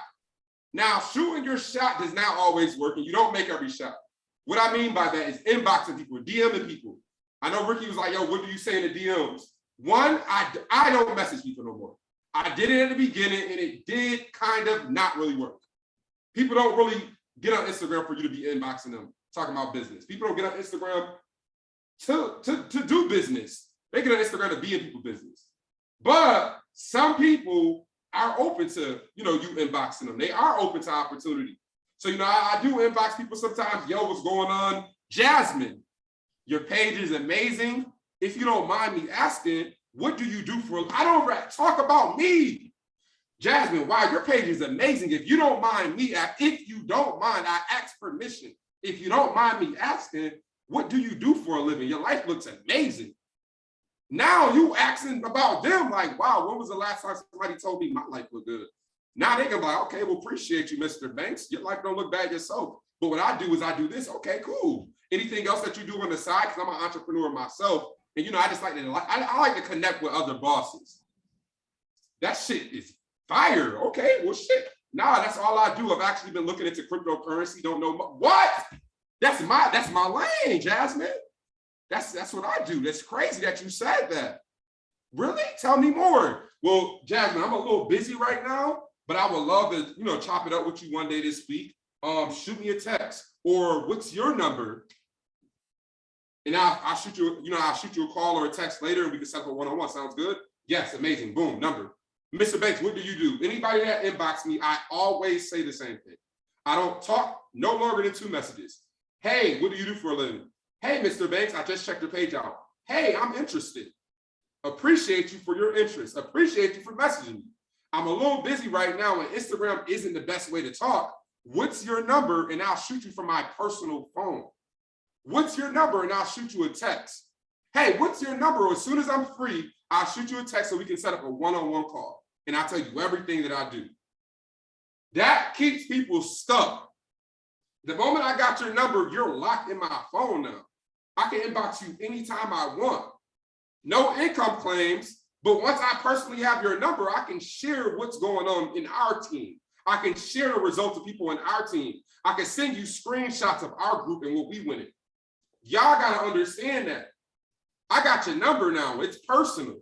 Now, shooting your shot does not always work, and you don't make every shot. What I mean by that is inboxing people, DMing people. I know Ricky was like, yo, what do you say in the DMs? One, I don't message people no more. I did it at the beginning, and it did kind of not really work. People don't really get on Instagram for you to be inboxing them, talking about business. People don't get on Instagram to do business. They get on Instagram to be in people's business. But some people are open to, you inboxing them. They are open to opportunity. So, I do inbox people sometimes. Yo, what's going on? Jasmine, your page is amazing. If you don't mind me asking, what do you do for, I don't talk about me. Jasmine, wow, your page is amazing. If you don't mind me, I ask permission. If you don't mind me asking, what do you do for a living? Your life looks amazing. Now you asking about them like, wow, when was the last time somebody told me my life looked good? Now they can be like, okay, well, appreciate you, Mr. Banks. Your life don't look bad yourself. But what I do is I do this. Okay, cool. Anything else that you do on the side? Because I'm an entrepreneur myself. And, I just like to, I like to connect with other bosses. That shit is fire. Okay, well, shit. Nah, that's all I do. I've actually been looking into cryptocurrency. Don't know what? That's my lane, Jasmine. That's what I do. That's crazy that you said that. Really? Tell me more. Well, Jasmine, I'm a little busy right now, but I would love to, chop it up with you one day this week. Shoot me a text, or what's your number? And I'll shoot you, I'll shoot you a call or a text later, and we can set up a one-on-one. Sounds good? Yes, amazing. Boom, number. Mr. Banks, what do you do? Anybody that inbox me, I always say the same thing. I don't talk no longer than 2 messages. Hey, what do you do for a living? Hey, Mr. Banks, I just checked your page out. Hey, I'm interested. Appreciate you for your interest. Appreciate you for messaging me. I'm a little busy right now, and Instagram isn't the best way to talk. What's your number? And I'll shoot you from my personal phone. What's your number? And I'll shoot you a text. Hey, what's your number? As soon as I'm free, I'll shoot you a text so we can set up a one-on-one call. And I'll tell you everything that I do. That keeps people stuck. The moment I got your number, you're locked in my phone now. I can inbox you anytime I want. No income claims, but once I personally have your number, I can share what's going on in our team. I can share the results of people in our team. I can send you screenshots of our group and what we winning. Y'all got to understand that. I got your number now. It's personal.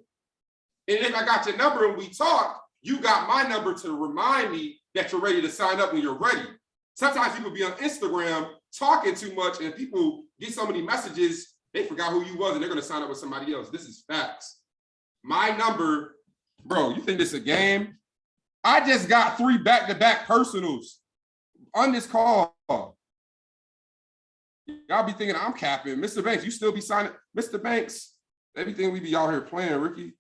And if I got your number and we talk, you got my number to remind me that you're ready to sign up when you're ready. Sometimes people be on Instagram talking too much and people get so many messages, they forgot who you was and they're going to sign up with somebody else. This is facts. My number, bro, you think this is a game? I just got 3 back-to-back personals on this call. Y'all be thinking I'm capping. Mr. Banks, you still be signing. Mr. Banks, everything we be out here playing, Ricky.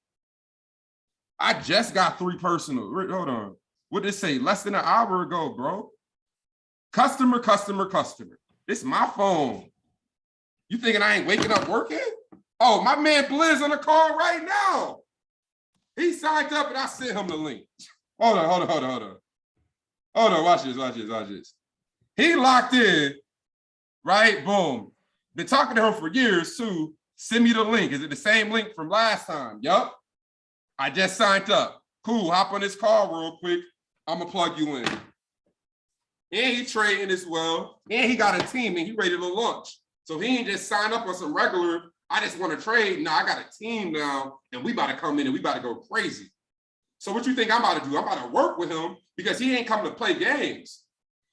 I just got 3 personal. Hold on. What did it say? Less than an hour ago, bro. Customer. This is my phone. You thinking I ain't waking up working? Oh, my man Blizz on the call right now. He signed up and I sent him the link. Hold on. Watch this. He locked in, right? Boom. Been talking to him for years too. Send me the link. Is it the same link from last time? Yup. I just signed up. Cool, hop on this call real quick. I'm gonna plug you in. And he trading as well. And he got a team and he ready to launch. So he ain't just sign up on some regular, I just want to trade. No, I got a team now and we about to come in and we about to go crazy. So what you think I'm about to do? I'm about to work with him because he ain't coming to play games.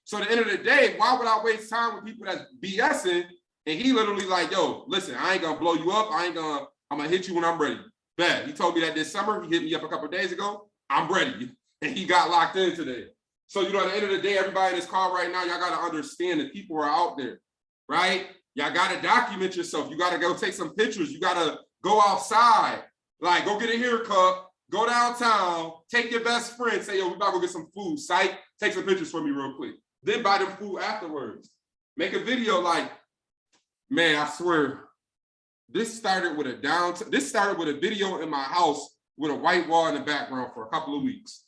So at the end of the day, why would I waste time with people that's BSing? And he literally like, yo, listen, I ain't gonna blow you up. I'm gonna hit you when I'm ready. Bet. He told me that this summer, he hit me up a couple of days ago. I'm ready. And he got locked in today. So, at the end of the day, everybody in this call right now, y'all got to understand that people are out there, right? Y'all got to document yourself. You got to go take some pictures. You got to go outside, like go get a haircut, go downtown, take your best friend, say, yo, we about to go get some food, psych, take some pictures for me real quick. Then buy them food afterwards. Make a video like, man, I swear, this started with a video in my house with a white wall in the background for a couple of weeks.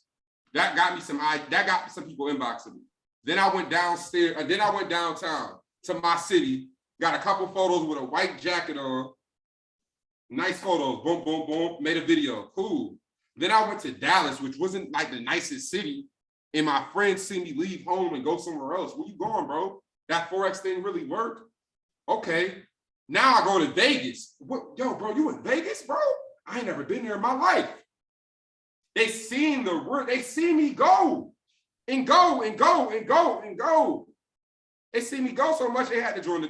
That got some people inboxing me. Then I went downstairs, and then I went downtown to my city, got a couple photos with a white jacket on. Nice photos, boom, boom, boom, made a video, cool. Then I went to Dallas, which wasn't like the nicest city, and my friends see me leave home and go somewhere else. Where you going, bro? That Forex thing really worked? Okay. Now I go to Vegas. What, yo, bro, you in Vegas, bro? I ain't never been there in my life. They seen the work, they see me go and go and go and go and go. They see me go so much they had to join.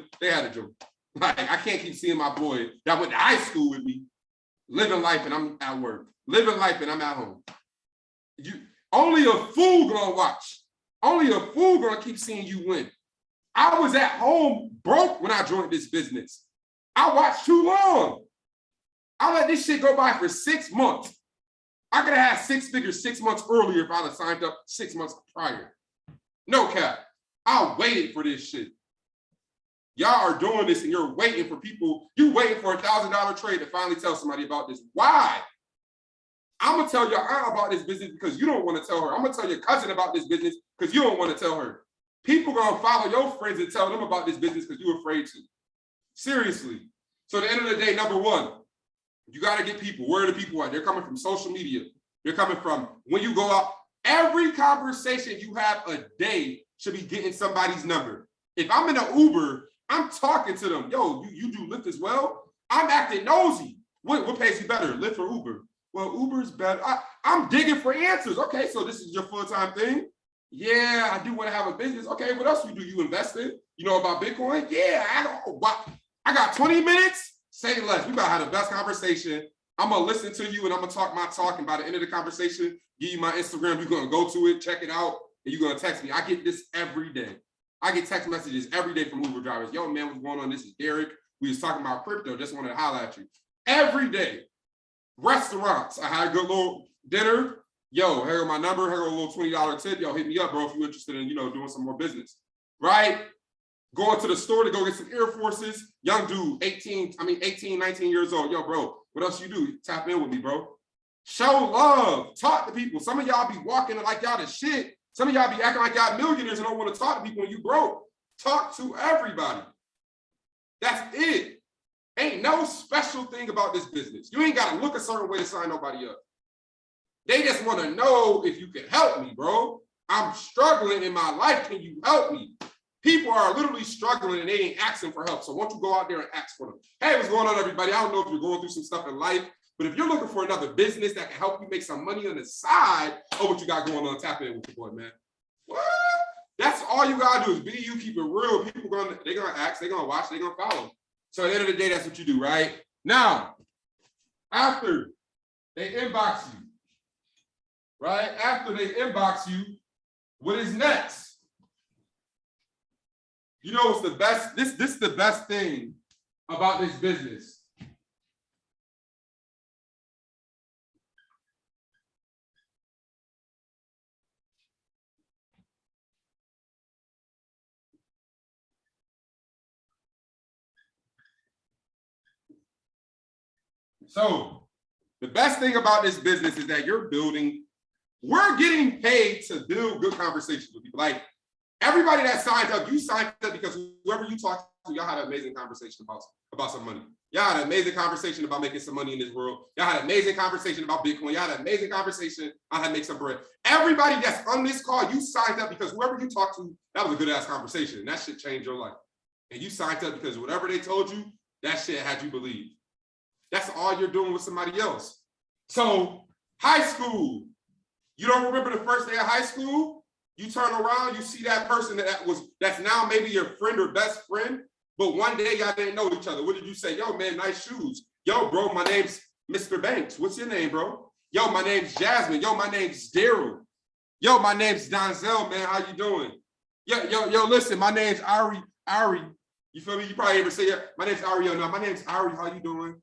Like, I can't keep seeing my boy that went to high school with me, living life and I'm at work, living life and I'm at home. Only a fool gonna watch. Only a fool gonna keep seeing you win. I was at home broke when I joined this business. I watched too long. I let this shit go by for 6 months. I could have had 6 figures 6 months earlier if I'd have signed up 6 months prior. No cap. I waited for this shit. Y'all are doing this and you're waiting for people. You waiting for $1,000 trade to finally tell somebody about this. Why? I'm gonna tell your aunt about this business because you don't want to tell her. I'm gonna tell your cousin about this business because you don't want to tell her. People gonna follow your friends and tell them about this business because you're afraid to. Seriously. So at the end of the day, number one, you got to get people. Where are the people at? They're coming from social media. They're coming from when you go out. Every conversation you have a day should be getting somebody's number. If I'm in an Uber, I'm talking to them. Yo, you do Lyft as well? I'm acting nosy. What pays you better, Lyft or Uber? Well, Uber's better. I'm digging for answers. Okay, so this is your full-time thing? Yeah, I do want to have a business. Okay, what else you do? You invest in? You know about Bitcoin? Yeah, I got 20 minutes. Say less. We about to have the best conversation. I'm going to listen to you and I'm going to talk my talk. And by the end of the conversation, give you my Instagram. You're going to go to it, check it out, and you're going to text me. I get this every day. I get text messages every day from Uber drivers. Yo, man, what's going on? This is Derek. We was talking about crypto. Just wanted to holler at you. Every day. Restaurants. I had a good little dinner. Yo, here go my number. Here go a little $20 tip. Yo, hit me up, bro, if you're interested in, doing some more business. Right? Going to the store to go get some Air Forces. Young dude, 18, 19 years old. Yo, bro, what else you do? Tap in with me, bro. Show love. Talk to people. Some of y'all be walking like y'all the shit. Some of y'all be acting like y'all millionaires and don't want to talk to people when you broke. Talk to everybody. That's it. Ain't no special thing about this business. You ain't got to look a certain way to sign nobody up. They just want to know if you can help me, bro. I'm struggling in my life. Can you help me? People are literally struggling and they ain't asking for help. So why don't you go out there and ask for them? Hey, what's going on, everybody? I don't know if you're going through some stuff in life, but if you're looking for another business that can help you make some money on the side of what you got going on, tap in with your boy, man. What? That's all you gotta do is be you, keep it real. People they're gonna ask, they're gonna watch, they're gonna follow. So at the end of the day, that's what you do, right? Now, after they inbox you, right? After they inbox you, what is next? You know what's the best? This is the best thing about this business. So the best thing about this business is that we're getting paid to build good conversations with people. Like, everybody that signed up, you signed up because whoever you talk to, y'all had an amazing conversation about some money. Y'all had an amazing conversation about making some money in this world. Y'all had an amazing conversation about Bitcoin. Y'all had an amazing conversation on how to make some bread. Everybody that's on this call, you signed up because whoever you talked to, that was a good ass conversation. And that shit changed your life. And you signed up because whatever they told you, that shit had you believe. That's all you're doing with somebody else. So high school, you don't remember the first day of high school? You turn around, you see that person that's now maybe your friend or best friend, but one day y'all didn't know each other. What did you say? Yo, man, nice shoes. Yo, bro, my name's Mr. Banks. What's your name, bro? Yo, my name's Jasmine. Yo, my name's Daryl. Yo, my name's Donzel, man. How you doing? Yo, listen, my name's Ari. You feel me? You probably ever say, yeah, my name's Ari. No, my name's Ari. How you doing?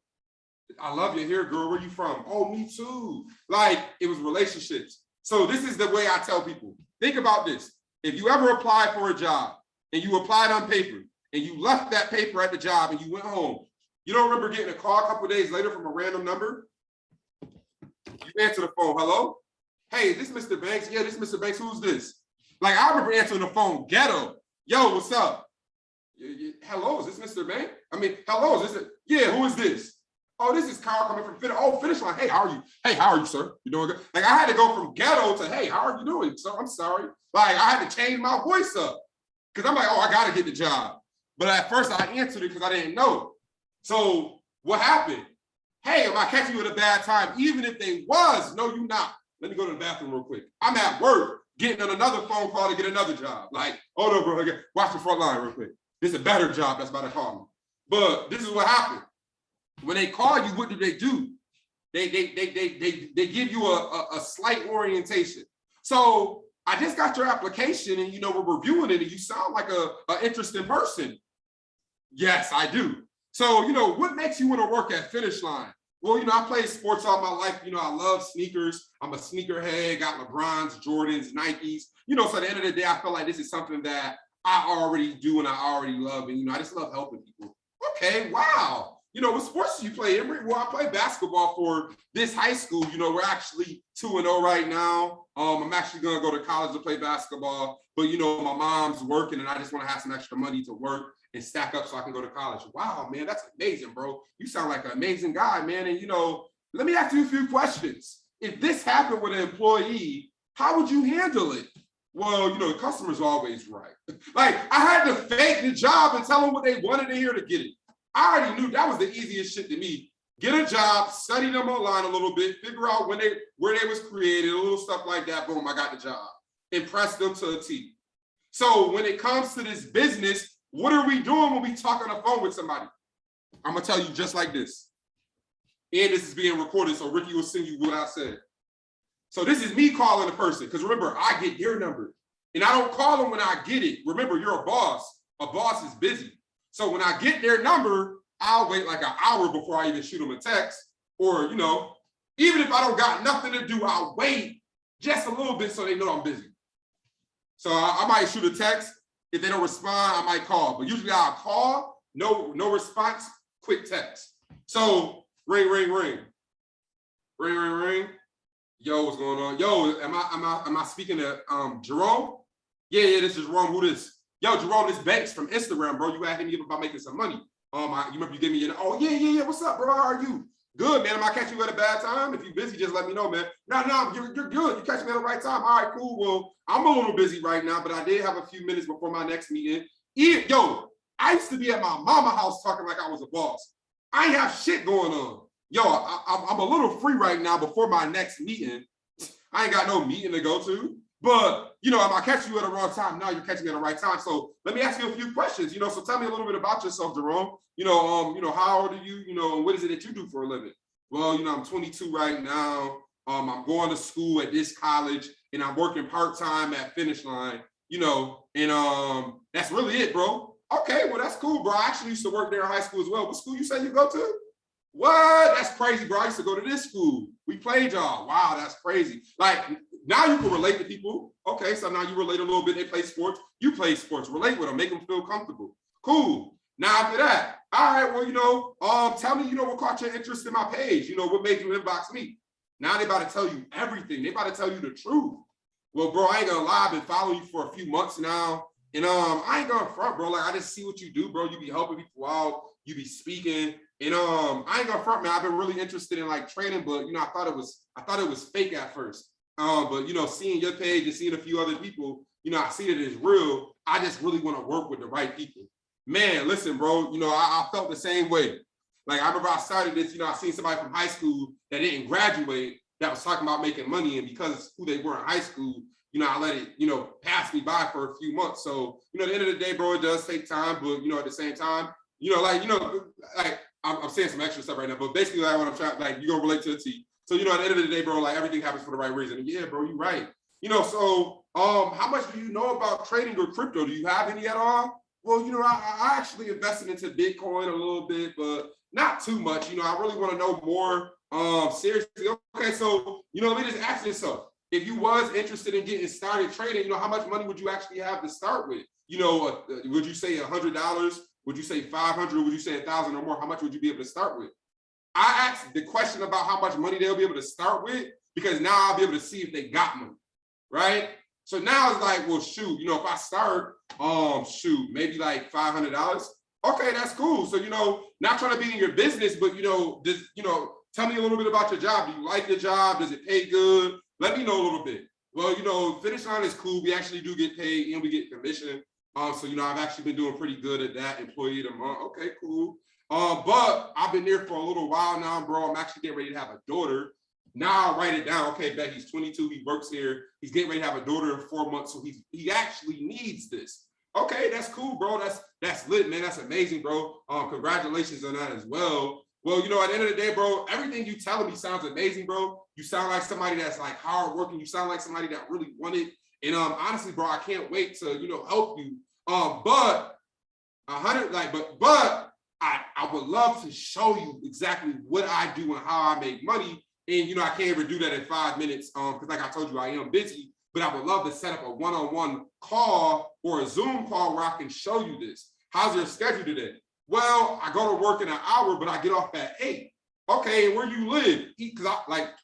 I love your hair, girl. Where you from? Oh, me too. Like, it was relationships. So this is the way I tell people. Think about this. If you ever applied for a job and you applied on paper and you left that paper at the job and you went home, you don't remember getting a call a couple of days later from a random number? answer the phone. Hello? Hey, is this Mr. Banks? Yeah, this is Mr. Banks. Who's this? Like, I remember answering the phone, ghetto. Yo, what's up? Hello, is this Mr. Banks? I mean, hello, is this? Yeah, who is this? Oh, this is Kyle coming from Finish Line. Hey, how are you? Hey, how are you, sir? You doing good? Like, I had to go from ghetto to, hey, how are you doing? So I'm sorry. Like, I had to change my voice up because I'm like, oh, I got to get the job. But at first I answered it because I didn't know. So what happened? Hey, am I catching you at a bad time? Even if they was, no, you not. Let me go to the bathroom real quick. I'm at work getting on another phone call to get another job. Like, hold on, bro. Watch the front line real quick. This is a better job that's about to call me. But this is what happened. When they call you, what do? They give you a slight orientation. So I just got your application and, we're reviewing it and you sound like an interesting person. Yes, I do. So, what makes you want to work at Finish Line? Well, I played sports all my life. I love sneakers. I'm a sneakerhead, got LeBrons, Jordans, Nikes. So at the end of the day, I feel like this is something that I already do and I already love. And, I just love helping people. Okay, wow. What sports do you play, Emory? Well, I play basketball for this high school. We're actually 2-0 right now. I'm actually going to go to college to play basketball. But, my mom's working and I just want to have some extra money to work and stack up so I can go to college. Wow, man, that's amazing, bro. You sound like an amazing guy, man. And, let me ask you a few questions. If this happened with an employee, how would you handle it? Well, the customer's always right. Like, I had to fake the job and tell them what they wanted to hear to get it. I already knew that was the easiest shit to me. Get a job, study them online a little bit, figure out where they was created, a little stuff like that. Boom, I got the job. Impress them to a T. So when it comes to this business, what are we doing when we talk on the phone with somebody? I'm gonna tell you just like this. And this is being recorded, so Ricky will send you what I said. So this is me calling a person, because remember, I get your number. And I don't call them when I get it. Remember, you're a boss. A boss is busy. So when I get their number, I'll wait like an hour before I even shoot them a text. Or, even if I don't got nothing to do, I'll wait just a little bit so they know I'm busy. So I might shoot a text. If they don't respond, I might call. But usually I'll call, no response, quick text. So ring, ring, ring. Ring, ring, ring. Yo, what's going on? Yo, am I speaking to Jerome? Yeah, this is Jerome. Who this? Yo, Jerome, this Banks from Instagram, bro. You asked me about making some money. You remember you gave me oh yeah. What's up, bro? How are you? Good, man. Am I catching you at a bad time? If you're busy, just let me know, man. No, you're good. You catch me at the right time. All right, cool. Well, I'm a little busy right now, but I did have a few minutes before my next meeting. Yo, I used to be at my mama house talking like I was a boss. I ain't have shit going on. Yo, I'm a little free right now before my next meeting. I ain't got no meeting to go to. But, am I catching you at the wrong time? No, you're catching me at the right time. So let me ask you a few questions, so tell me a little bit about yourself, Jerome. How old are you? What is it that you do for a living? Well, I'm 22 right now. I'm going to school at this college and I'm working part-time at Finish Line, and that's really it, bro. Okay, well, that's cool, bro. I actually used to work there in high school as well. What school you say you go to? What? That's crazy, bro. I used to go to this school. We played y'all. Wow, that's crazy. Like, now you can relate to people. Okay, so now you relate a little bit. They play sports. You play sports. Relate with them. Make them feel comfortable. Cool. Now after that, all right, well, tell me, what caught your interest in my page? What made you inbox me? Now they about to tell you everything. They about to tell you the truth. Well, bro, I ain't gonna lie. I've been following you for a few months now. And I ain't gonna front, bro. Like, I just see what you do, bro. You be helping people out. You be speaking. And I ain't gonna front, man. I've been really interested in like training, but I thought it was fake at first. But seeing your page and seeing a few other people, I see that it's real. I just really want to work with the right people. Man, listen, bro, I felt the same way. Like, I remember I started this, I seen somebody from high school that didn't graduate that was talking about making money. And because who they were in high school, I let it, pass me by for a few months. So, at the end of the day, bro, it does take time. But, at the same time, like I'm saying some extra stuff right now, but basically like what I'm trying, like, you're gonna relate to the T. So, at the end of the day, bro, like everything happens for the right reason. And yeah, bro, you're right. So how much do you know about trading or crypto? Do you have any at all? Well, I actually invested into Bitcoin a little bit, but not too much. I really want to know more seriously. Okay, so, let me just ask yourself, if you was interested in getting started trading, how much money would you actually have to start with? Would you say $100? Would you say 500? Would you say 1,000 or more? How much would you be able to start with? I asked the question about how much money they'll be able to start with because now I'll be able to see if they got money, right? So now it's like, well, shoot, you know, if I start, shoot, maybe like $500. Okay, that's cool. So, you know, not trying to be in your business, but, you know, just, you know, tell me a little bit about your job. Do you like your job? Does it pay good? Let me know a little bit. Well, you know, Finish Line is cool. We actually do get paid and we get commission. So, you know, I've actually been doing pretty good at that, employee of the month. Okay, cool. But I've been there for a little while now, bro. I'm actually getting ready to have a daughter. Now I'll write it down. Okay, bet he's 22. He works here. He's getting ready to have a daughter in 4 months. So he actually needs this. Okay, that's cool, bro. That's lit, man. That's amazing, bro. Congratulations on that as well. Well, you know, at the end of the day, bro, everything you telling me sounds amazing, bro. You sound like somebody that's like hardworking. You sound like somebody that really want it. And honestly, bro, I can't wait to, you know, help you. But I would love to show you exactly what I do and how I make money. And, you know, I can't ever do that in 5 minutes because like I told you, I am busy, but I would love to set up a one-on-one call or a Zoom call where I can show you this. How's your schedule today? Well, I go to work in an hour, but I get off at 8. Okay, and where do you live?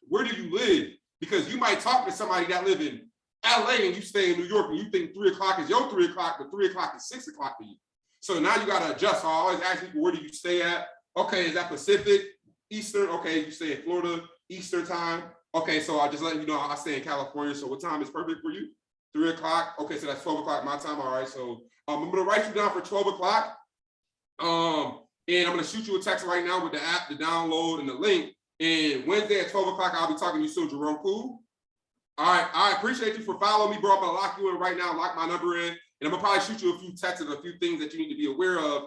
Where do you live? Because you might talk to somebody that live in LA and you stay in New York and you think 3 o'clock is your 3 o'clock, but 3 o'clock is 6 o'clock for you. So now you got to adjust. So I always ask people, where do you stay at? Okay, is that Pacific, Eastern? Okay, you stay in Florida, Eastern time. Okay, so I just let you know I stay in California. So what time is perfect for you? 3 o'clock. Okay, so that's 12 o'clock my time. All right, so I'm going to write you down for 12 o'clock. And I'm going to shoot you a text right now with the app, the download, and the link. And Wednesday at 12 o'clock, I'll be talking to you soon, Jerome. Cool? All right, I appreciate you for following me, bro. I'm going to lock you in right now, lock my number in. And I'm gonna probably shoot you a few texts and a few things that you need to be aware of.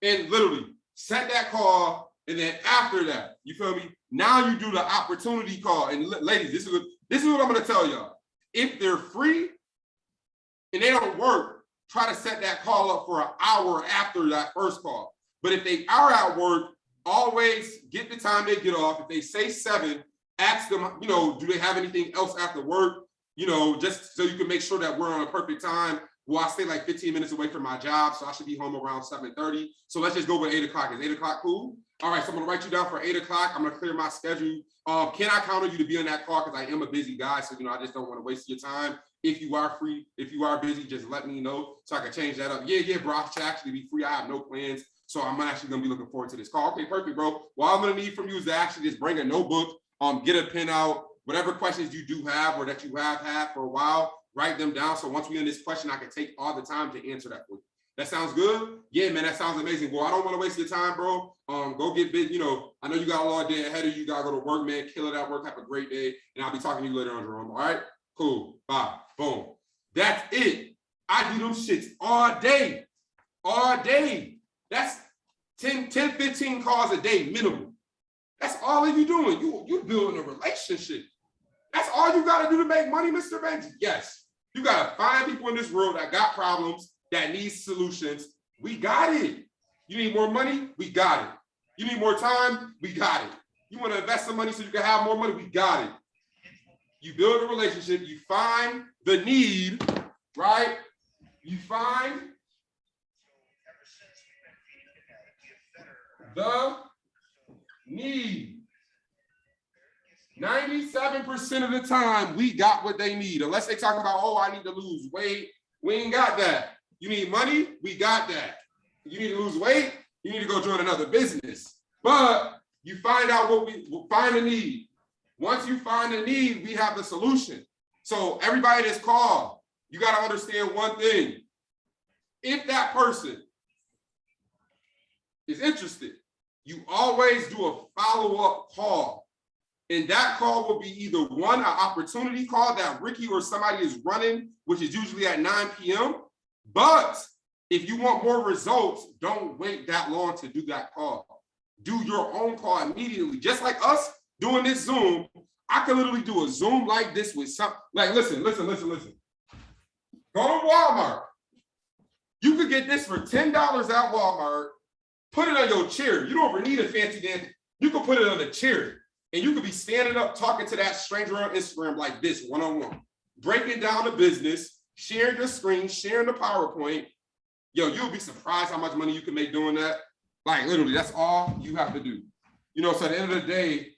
And literally set that call, and then after that, you feel me? Now you do the opportunity call. And ladies, this is what I'm gonna tell y'all. If they're free and they don't work, try to set that call up for an hour after that first call. But if they are at work, always get the time they get off. If they say 7, ask them, you know, do they have anything else after work? You know, just so you can make sure that we're on a perfect time. Well, I stay like 15 minutes away from my job, so I should be home around 7:30. So let's just go with 8 o'clock. Is 8 o'clock cool? All right, so I'm gonna write you down for 8 o'clock. I'm gonna clear my schedule. Can I count on you to be on that call? Because I am a busy guy, so, you know, I just don't want to waste your time. If you are free, if you are busy, just let me know so I can change that up. Yeah, bro, I should actually be free. I have no plans, so I'm actually gonna be looking forward to this call. Okay, perfect, bro. What I'm gonna need from you is to actually just bring a notebook, get a pen out. Whatever questions you do have or that you have had for a while, write them down. So once we end this question, I can take all the time to answer that for you. That sounds good? Yeah, man, that sounds amazing. Well, I don't want to waste your time, bro. Go get big. You know, I know you got a long day ahead of you. You got to go to work, man. Kill it at work. Have a great day. And I'll be talking to you later on, Jerome. All right? Cool. Bye. Boom. That's it. I do them shits all day. All day. That's 10, 15 calls a day minimum. That's all you doing. You building a relationship. That's all you got to do to make money, Mr. Benji? Yes. You got to find people in this world that got problems, that need solutions. We got it. You need more money? We got it. You need more time? We got it. You want to invest some money so you can have more money? We got it. You build a relationship. You find the need, right? You find the need. 97% of the time, we got what they need. Unless they talk about, oh, I need to lose weight. We ain't got that. You need money? We got that. You need to lose weight? You need to go join another business. But you find out find a need. Once you find a need, we have the solution. So everybody that's called, you got to understand one thing. If that person is interested, you always do a follow-up call. And that call will be either one, an opportunity call that Ricky or somebody is running, which is usually at 9 p.m. But if you want more results, don't wait that long to do that call. Do your own call immediately. Just like us doing this Zoom, I can literally do a Zoom like this with some, like, listen. Go to Walmart. You could get this for $10 at Walmart, put it on your chair. You don't even need a fancy damn, you can put it on a chair. And you could be standing up talking to that stranger on Instagram like this, one-on-one, breaking down the business, sharing your screen, sharing the PowerPoint. Yo, you'll be surprised how much money you can make doing that. Like literally, that's all you have to do. You know, so at the end of the day,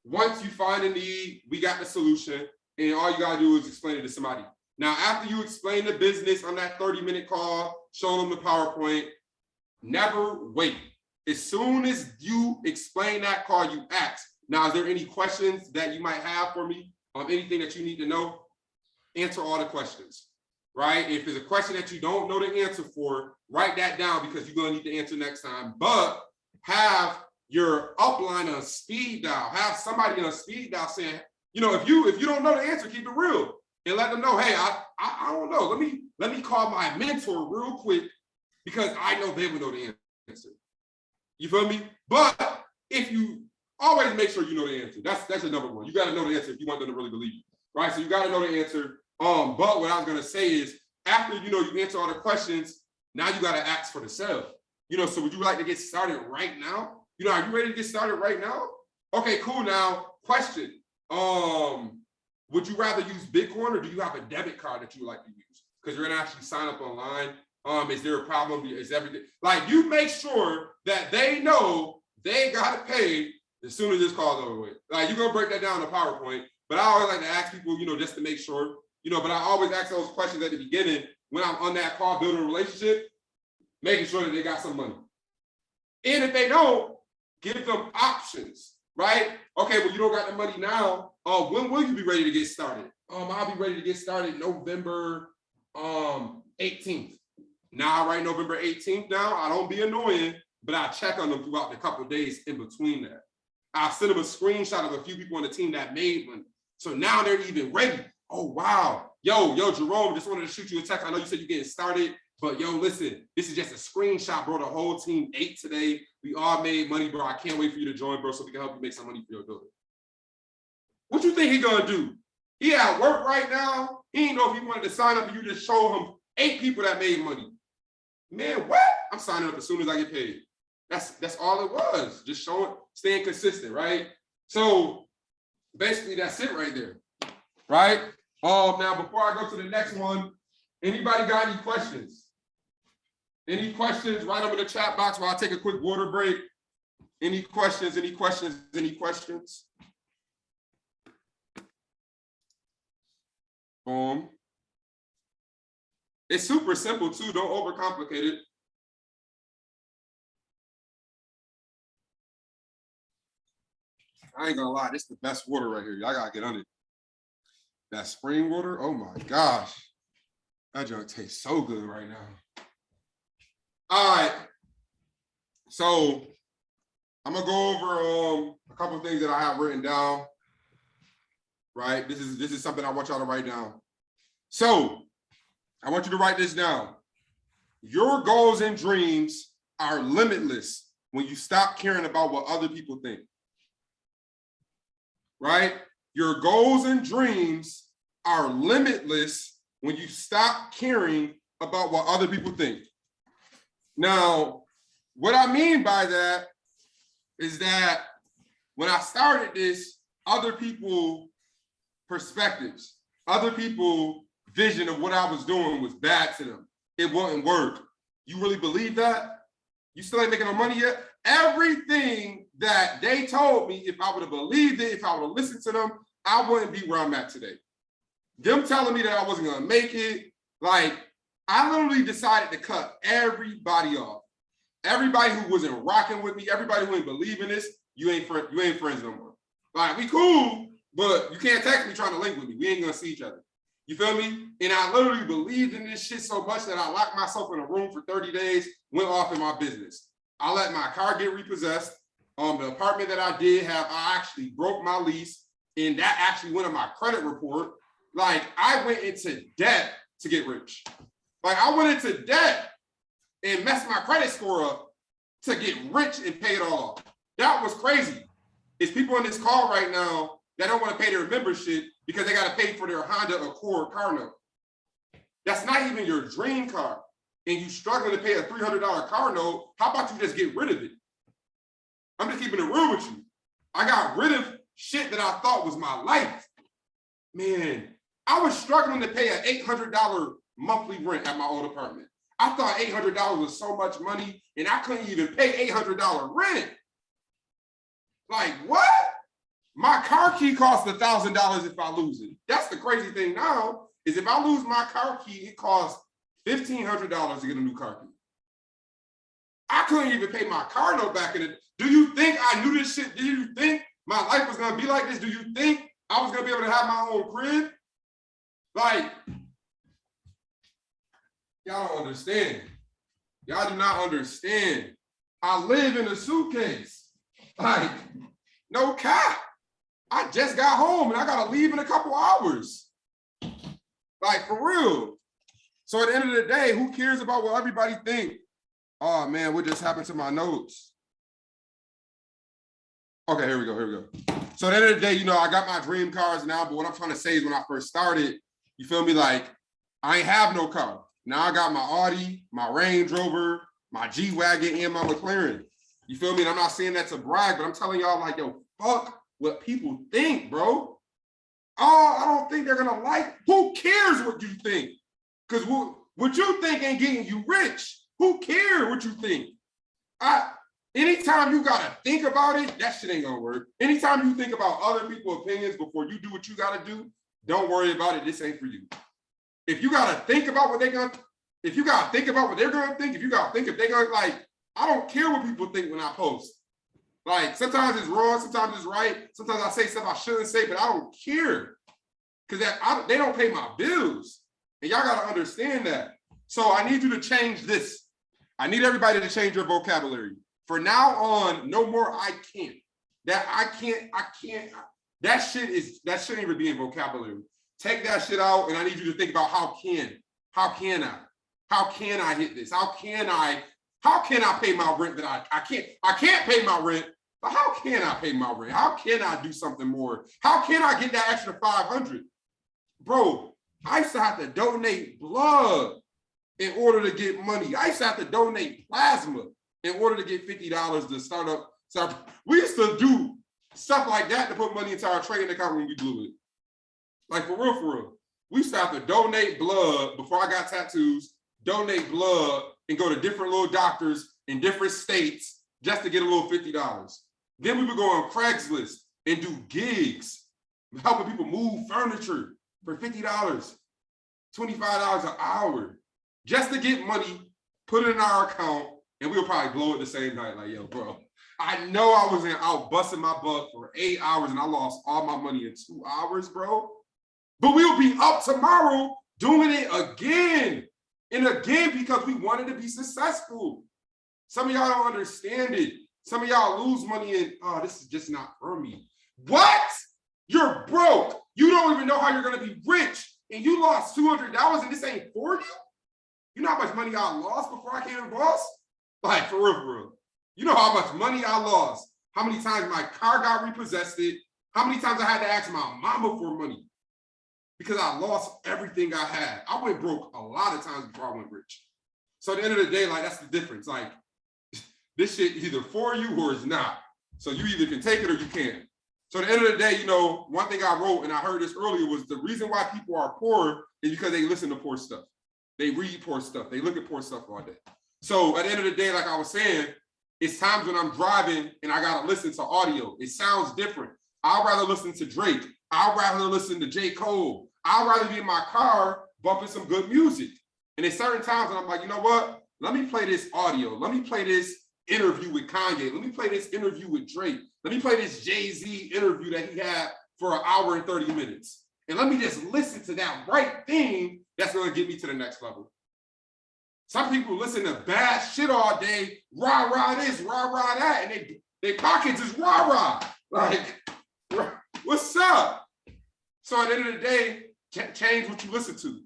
once you find a need, we got the solution, and all you gotta do is explain it to somebody. Now, after you explain the business on that 30-minute call, show them the PowerPoint, never wait. As soon as you explain that call, you ask, now, is there any questions that you might have for me on anything that you need to know? Answer all the questions, right? If there's a question that you don't know the answer for, write that down because you're gonna need to answer next time, but have your upline on speed dial. Have somebody on speed dial saying, you know, if you don't know the answer, keep it real and let them know, hey, I don't know. Let me call my mentor real quick because I know they will know the answer. You feel me? But if you always make sure you know the answer, that's your number one. You got to know the answer if you want them to really believe you, right? So you got to know the answer. But what I was gonna say is, after you answer all the questions, now you got to ask for the sale. So would you like to get started right now? Are you ready to get started right now? Okay, cool. Now, question. Would you rather use Bitcoin or do you have a debit card that you would like to use? Because you're gonna actually sign up online. Is there a problem? Is everything like you make sure that they know they gotta pay as soon as this call's over with? Like you're gonna break that down in a PowerPoint, but I always like to ask people, just to make sure, but I always ask those questions at the beginning when I'm on that call building a relationship, making sure that they got some money. And if they don't, give them options, right? Okay, well, you don't got the money now. When will you be ready to get started? I'll be ready to get started November 18th. Now I write November 18th now. I don't be annoying, but I check on them throughout the couple of days in between that. I'll send them a screenshot of a few people on the team that made money. So now they're even ready. Oh, wow. Yo, Jerome, just wanted to shoot you a text. I know you said you're getting started, but yo, listen, this is just a screenshot, bro. The whole team ate today. We all made money, bro. I can't wait for you to join, bro, so we can help you make some money for your building. What you think he gonna do? He at work right now. He didn't know if he wanted to sign up and you just show him 8 people that made money. Man, what? I'm signing up as soon as I get paid. That's all it was. Just showing, staying consistent, right? So basically that's it right there, right? Now before I go to the next one, anybody got any questions? Any questions? Write them in the chat box while I take a quick water break. Any questions? Any questions? Any questions? Boom. It's super simple too. Don't overcomplicate it. I ain't gonna lie, this is the best water right here. Y'all gotta get on it. That spring water, oh my gosh. That junk tastes so good right now. All right. So I'm gonna go over a couple of things that I have written down. Right? This is something I want y'all to write down. So I want you to write this down. Your goals and dreams are limitless when you stop caring about what other people think. Right? Your goals and dreams are limitless when you stop caring about what other people think. Now, what I mean by that is that when I started this, other people perspectives, other people vision of what I was doing was bad to them. It wouldn't work. You really believe that? You still ain't making no money yet? Everything that they told me, if I would have believed it, if I would have listened to them, I wouldn't be where I'm at today. Them telling me that I wasn't gonna make it, like, I literally decided to cut everybody off. Everybody who wasn't rocking with me, everybody who ain't believing this, you ain't friends no more. Like, we cool, but you can't text me trying to link with me. We ain't gonna see each other. You feel me? And I literally believed in this shit so much that I locked myself in a room for 30 days, went off in my business. I let my car get repossessed. The apartment that I did have, I actually broke my lease, and that actually went on my credit report. Like, I went into debt to get rich. Like, I went into debt and messed my credit score up to get rich and pay it all off. That was crazy. It's people on this call right now that don't want to pay their membership because they got to pay for their Honda Accord car note. That's not even your dream car. And you struggling to pay a $300 car note, how about you just get rid of it? I'm just keeping it real with you. I got rid of shit that I thought was my life. Man, I was struggling to pay an $800 monthly rent at my old apartment. I thought $800 was so much money, and I couldn't even pay $800 rent. Like, what? My car key costs $1,000 if I lose it. That's the crazy thing now, is if I lose my car key, it costs $1,500 to get a new car key. I couldn't even pay my car note back in it. Do you think I knew this shit? Do you think my life was gonna be like this? Do you think I was gonna be able to have my own crib? Like, y'all don't understand. Y'all do not understand. I live in a suitcase. Like, no cap. I just got home and I gotta leave in a couple hours. Like, for real. So at the end of the day, who cares about what everybody think? Oh man, what just happened to my notes? Okay, here we go. So at the end of the day, you know, I got my dream cars now, but what I'm trying to say is when I first started, you feel me? Like, I ain't have no car. Now I got my Audi, my Range Rover, my G-Wagon, and my McLaren. You feel me? And I'm not saying that to brag, but I'm telling y'all, like, yo, fuck what people think, bro. Oh, I don't think they're gonna like. Who cares what you think? Because what you think ain't getting you rich. Who cares what you think? Anytime you gotta think about it, that shit ain't gonna work. Anytime you think about other people's opinions before you do what you gotta do, don't worry about it. This ain't for you. If you gotta think about what they're gonna, if you gotta think about what they're gonna think, if you gotta think if they're gonna like, I don't care what people think when I post. Like, sometimes it's wrong, sometimes it's right, sometimes I say stuff I shouldn't say, but I don't care. Because they don't pay my bills. And y'all gotta understand that. So I need you to change this. I need everybody to change your vocabulary. For now on, no more I can't. That shouldn't even be in vocabulary. Take that shit out, and I need you to think about how can I hit this? How can I pay my rent that I can't pay my rent, but how can I pay my rent? How can I do something more? How can I get that extra 500? Bro, I used to have to donate blood in order to get money. I used to have to donate plasma in order to get $50 to start up. So we used to do stuff like that to put money into our trading account when we blew it. Like, for real. We used to have to donate blood before I got tattoos, donate blood and go to different little doctors in different states just to get a little $50. Then we would go on Craigslist and do gigs, helping people move furniture for $50, $25 an hour, just to get money, put it in our account, and we'll probably blow it the same night. Like, yo, bro, I know I was out busting my butt for 8 hours and I lost all my money in 2 hours, bro. But we'll be up tomorrow doing it again and again because we wanted to be successful. Some of y'all don't understand it. Some of y'all lose money and, oh, this is just not for me. What? You're broke. You don't even know how you're going to be rich. And you lost $200 and this ain't for you? You know how much money I lost before I came boss? Like, for real. You know how much money I lost? How many times my car got repossessed? How many times I had to ask my mama for money? Because I lost everything I had. I went broke a lot of times before I went rich. So at the end of the day, like, that's the difference. Like, this shit is either for you or it's not. So you either can take it or you can't. So at the end of the day, you know, one thing I wrote, and I heard this earlier, was the reason why people are poor is because they listen to poor stuff. They read poor stuff. They look at poor stuff all day. So at the end of the day, like I was saying, it's times when I'm driving and I gotta listen to audio. It sounds different. I'd rather listen to Drake. I'd rather listen to J. Cole. I'd rather be in my car bumping some good music. And at certain times, I'm like, you know what? Let me play this audio. Let me play this interview with Kanye. Let me play this interview with Drake. Let me play this Jay-Z interview that he had for 1 hour and 30 minutes. And let me just listen to that right thing that's gonna get me to the next level. Some people listen to bad shit all day, rah this, rah that, and they pockets is rah. Like, what's up? So at the end of the day, change what you listen to.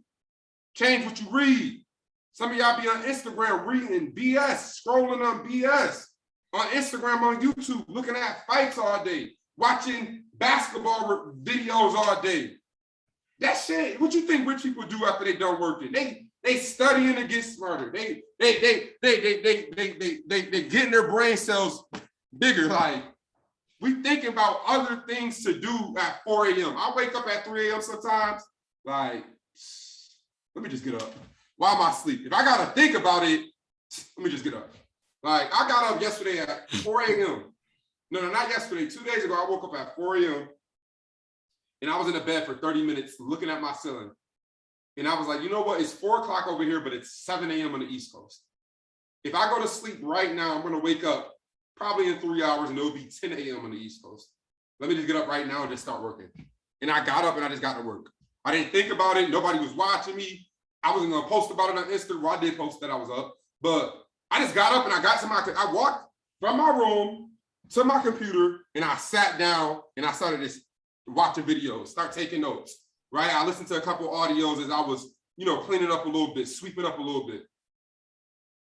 Change what you read. Some of y'all be on Instagram reading BS, scrolling on BS. On Instagram, on YouTube, looking at fights all day, watching basketball videos all day. That shit, what you think rich people do after they done working? They studying to get smarter. They getting their brain cells bigger. Like, we thinking about other things to do at 4 a.m. I wake up at 3 a.m. sometimes. Like, let me just get up. Why am I asleep? If I gotta think about it, let me just get up. Like, I got up yesterday at 4 a.m. No, not yesterday. 2 days ago, I woke up at 4 a.m. and I was in the bed for 30 minutes looking at my ceiling. And I was like, you know what? It's 4 o'clock over here, but it's 7 a.m. on the East Coast. If I go to sleep right now, I'm going to wake up probably in 3 hours and it'll be 10 a.m. on the East Coast. Let me just get up right now and just start working. And I got up and I just got to work. I didn't think about it. Nobody was watching me. I wasn't going to post about it on Instagram. Well, I did post that I was up, but I just got up and I walked from my room to my computer and I sat down and I started just watching videos, start taking notes, right? I listened to a couple audios as I was, cleaning up a little bit, sweeping up a little bit.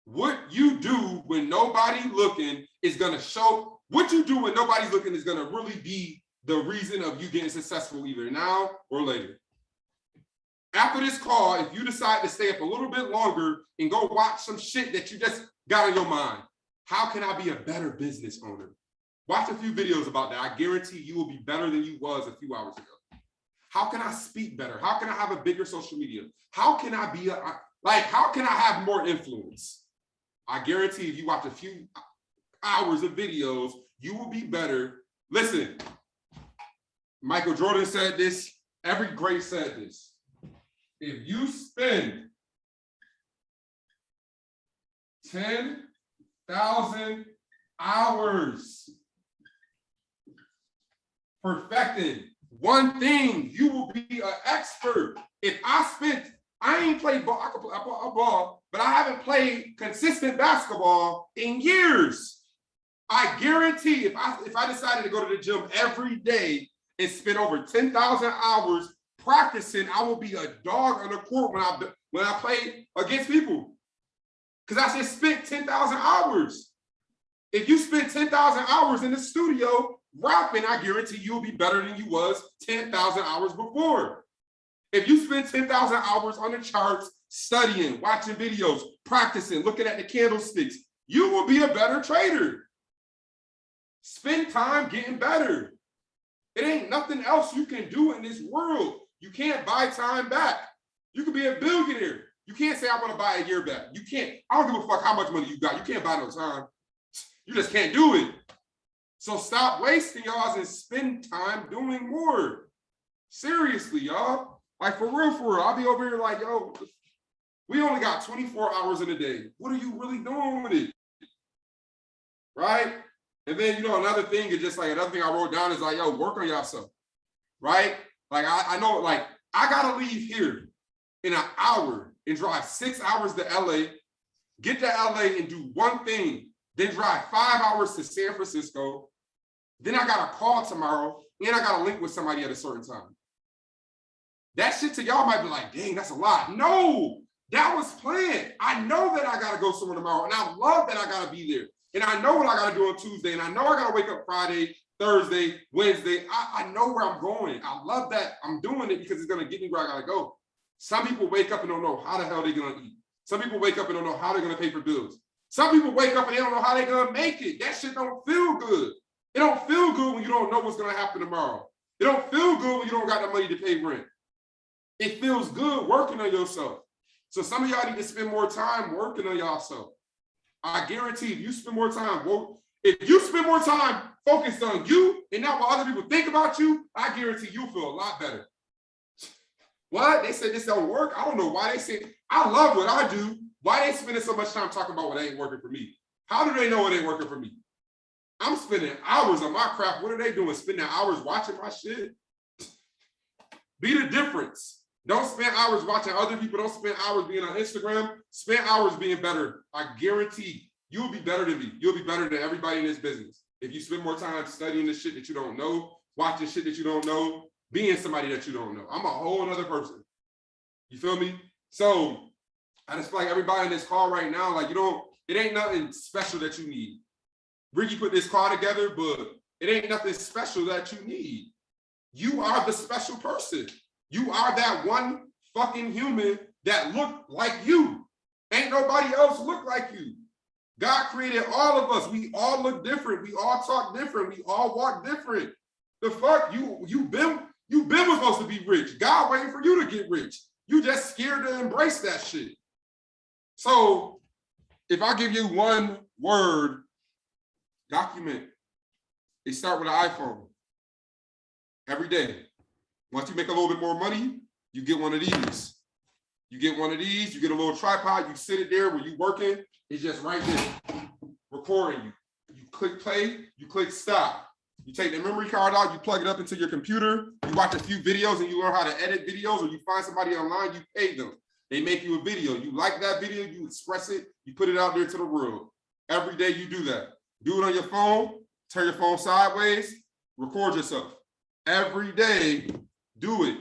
What you do when nobody's looking is going to show, what you do when nobody's looking is going to really be the reason of you getting successful either now or later. After this call, if you decide to stay up a little bit longer and go watch some shit that you just got in your mind, how can I be a better business owner? Watch a few videos about that. I guarantee you will be better than you was a few hours ago. How can I speak better? How can I have a bigger social media? How can I be how can I have more influence? I guarantee if you watch a few hours of videos, you will be better. Listen, Michael Jordan said this. Every great said this. If you spend 10,000 hours perfecting one thing, you will be an expert. If I ain't played ball, I could play a ball, but I haven't played consistent basketball in years. I guarantee if I decided to go to the gym every day and spend over 10,000 hours practicing, I will be a dog on the court when I play against people. Because I just spent 10,000 hours. If you spend 10,000 hours in the studio rapping, I guarantee you'll be better than you was 10,000 hours before. If you spend 10,000 hours on the charts, studying, watching videos, practicing, looking at the candlesticks, you will be a better trader. Spend time getting better. It ain't nothing else you can do in this world. You can't buy time back. You can be a billionaire. You can't say, I want to buy a year back. You can't. I don't give a fuck how much money you got. You can't buy no time. You just can't do it. So stop wasting y'all and spend time doing more. Seriously, y'all. Like for real. I'll be over here like, yo, we only got 24 hours in a day. What are you really doing with it? Right? And then, another thing is just like, another thing I wrote down is like, yo, work on yourself. Right? Like, I know, like, I got to leave here in an hour and drive 6 hours to LA, get to LA and do one thing, then drive 5 hours to San Francisco. Then I got a call tomorrow and I got to link with somebody at a certain time. That shit to y'all might be like, dang, that's a lot. No, that was planned. I know that I got to go somewhere tomorrow and I love that I got to be there. And I know what I got to do on Tuesday and I know I got to wake up Friday, Thursday, Wednesday. I know where I'm going. I love that I'm doing it because it's going to get me where I got to go. Some people wake up and don't know how the hell they're going to eat. Some people wake up and don't know how they're going to pay for bills. Some people wake up and they don't know how they're going to make it. That shit don't feel good. It don't feel good when you don't know what's going to happen tomorrow. It don't feel good when you don't got the money to pay rent. It feels good working on yourself. So some of y'all need to spend more time working on yourself. I guarantee if you spend more time focused on you and not what other people think about you, I guarantee you'll feel a lot better. What? They said this don't work? I don't know why they said, I love what I do. Why they spending so much time talking about what ain't working for me? How do they know it ain't working for me? I'm spending hours on my craft. What are they doing? Spending hours watching my shit? Be the difference. Don't spend hours watching other people. Don't spend hours being on Instagram. Spend hours being better. I guarantee you'll be better than me. You'll be better than everybody in this business. If you spend more time studying the shit that you don't know, watching shit that you don't know, being somebody that you don't know. I'm a whole other person. You feel me? So I just feel like everybody in this call right now, like it ain't nothing special that you need. Ricky put this call together, but it ain't nothing special that you need. You are the special person. You are that one fucking human that look like you. Ain't nobody else look like you. God created all of us. We all look different. We all talk different. We all walk different. The fuck? You been was supposed to be rich. God waiting for you to get rich. You just scared to embrace that shit. So if I give you one word, document. They start with an iPhone. Every day. Once you make a little bit more money, you get one of these. You get one of these, you get a little tripod, you sit it there when you working, it's just right there, recording you. You click play, you click stop. You take the memory card out, you plug it up into your computer, you watch a few videos and you learn how to edit videos, or you find somebody online, you pay them. They make you a video. You like that video, you express it, you put it out there to the world. Every day you do that. Do it on your phone, turn your phone sideways, record yourself. Every day, do it.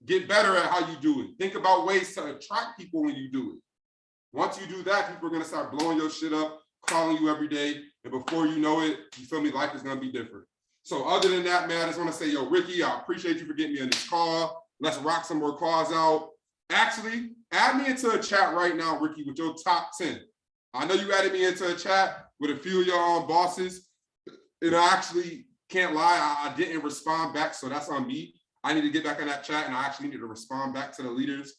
Get better at how you do it. Think about ways to attract people when you do it. Once you do that, people are gonna start blowing your shit up, calling you every day, and before you know it, you feel me, life is gonna be different. So other than that, man, I just wanna say, yo, Ricky, I appreciate you for getting me on this call. Let's rock some more calls out. Actually, add me into a chat right now, Ricky, with your top 10. I know you added me into a chat with a few of your own bosses, and I actually can't lie, I didn't respond back, so that's on me. I need to get back in that chat, and I actually need to respond back to the leaders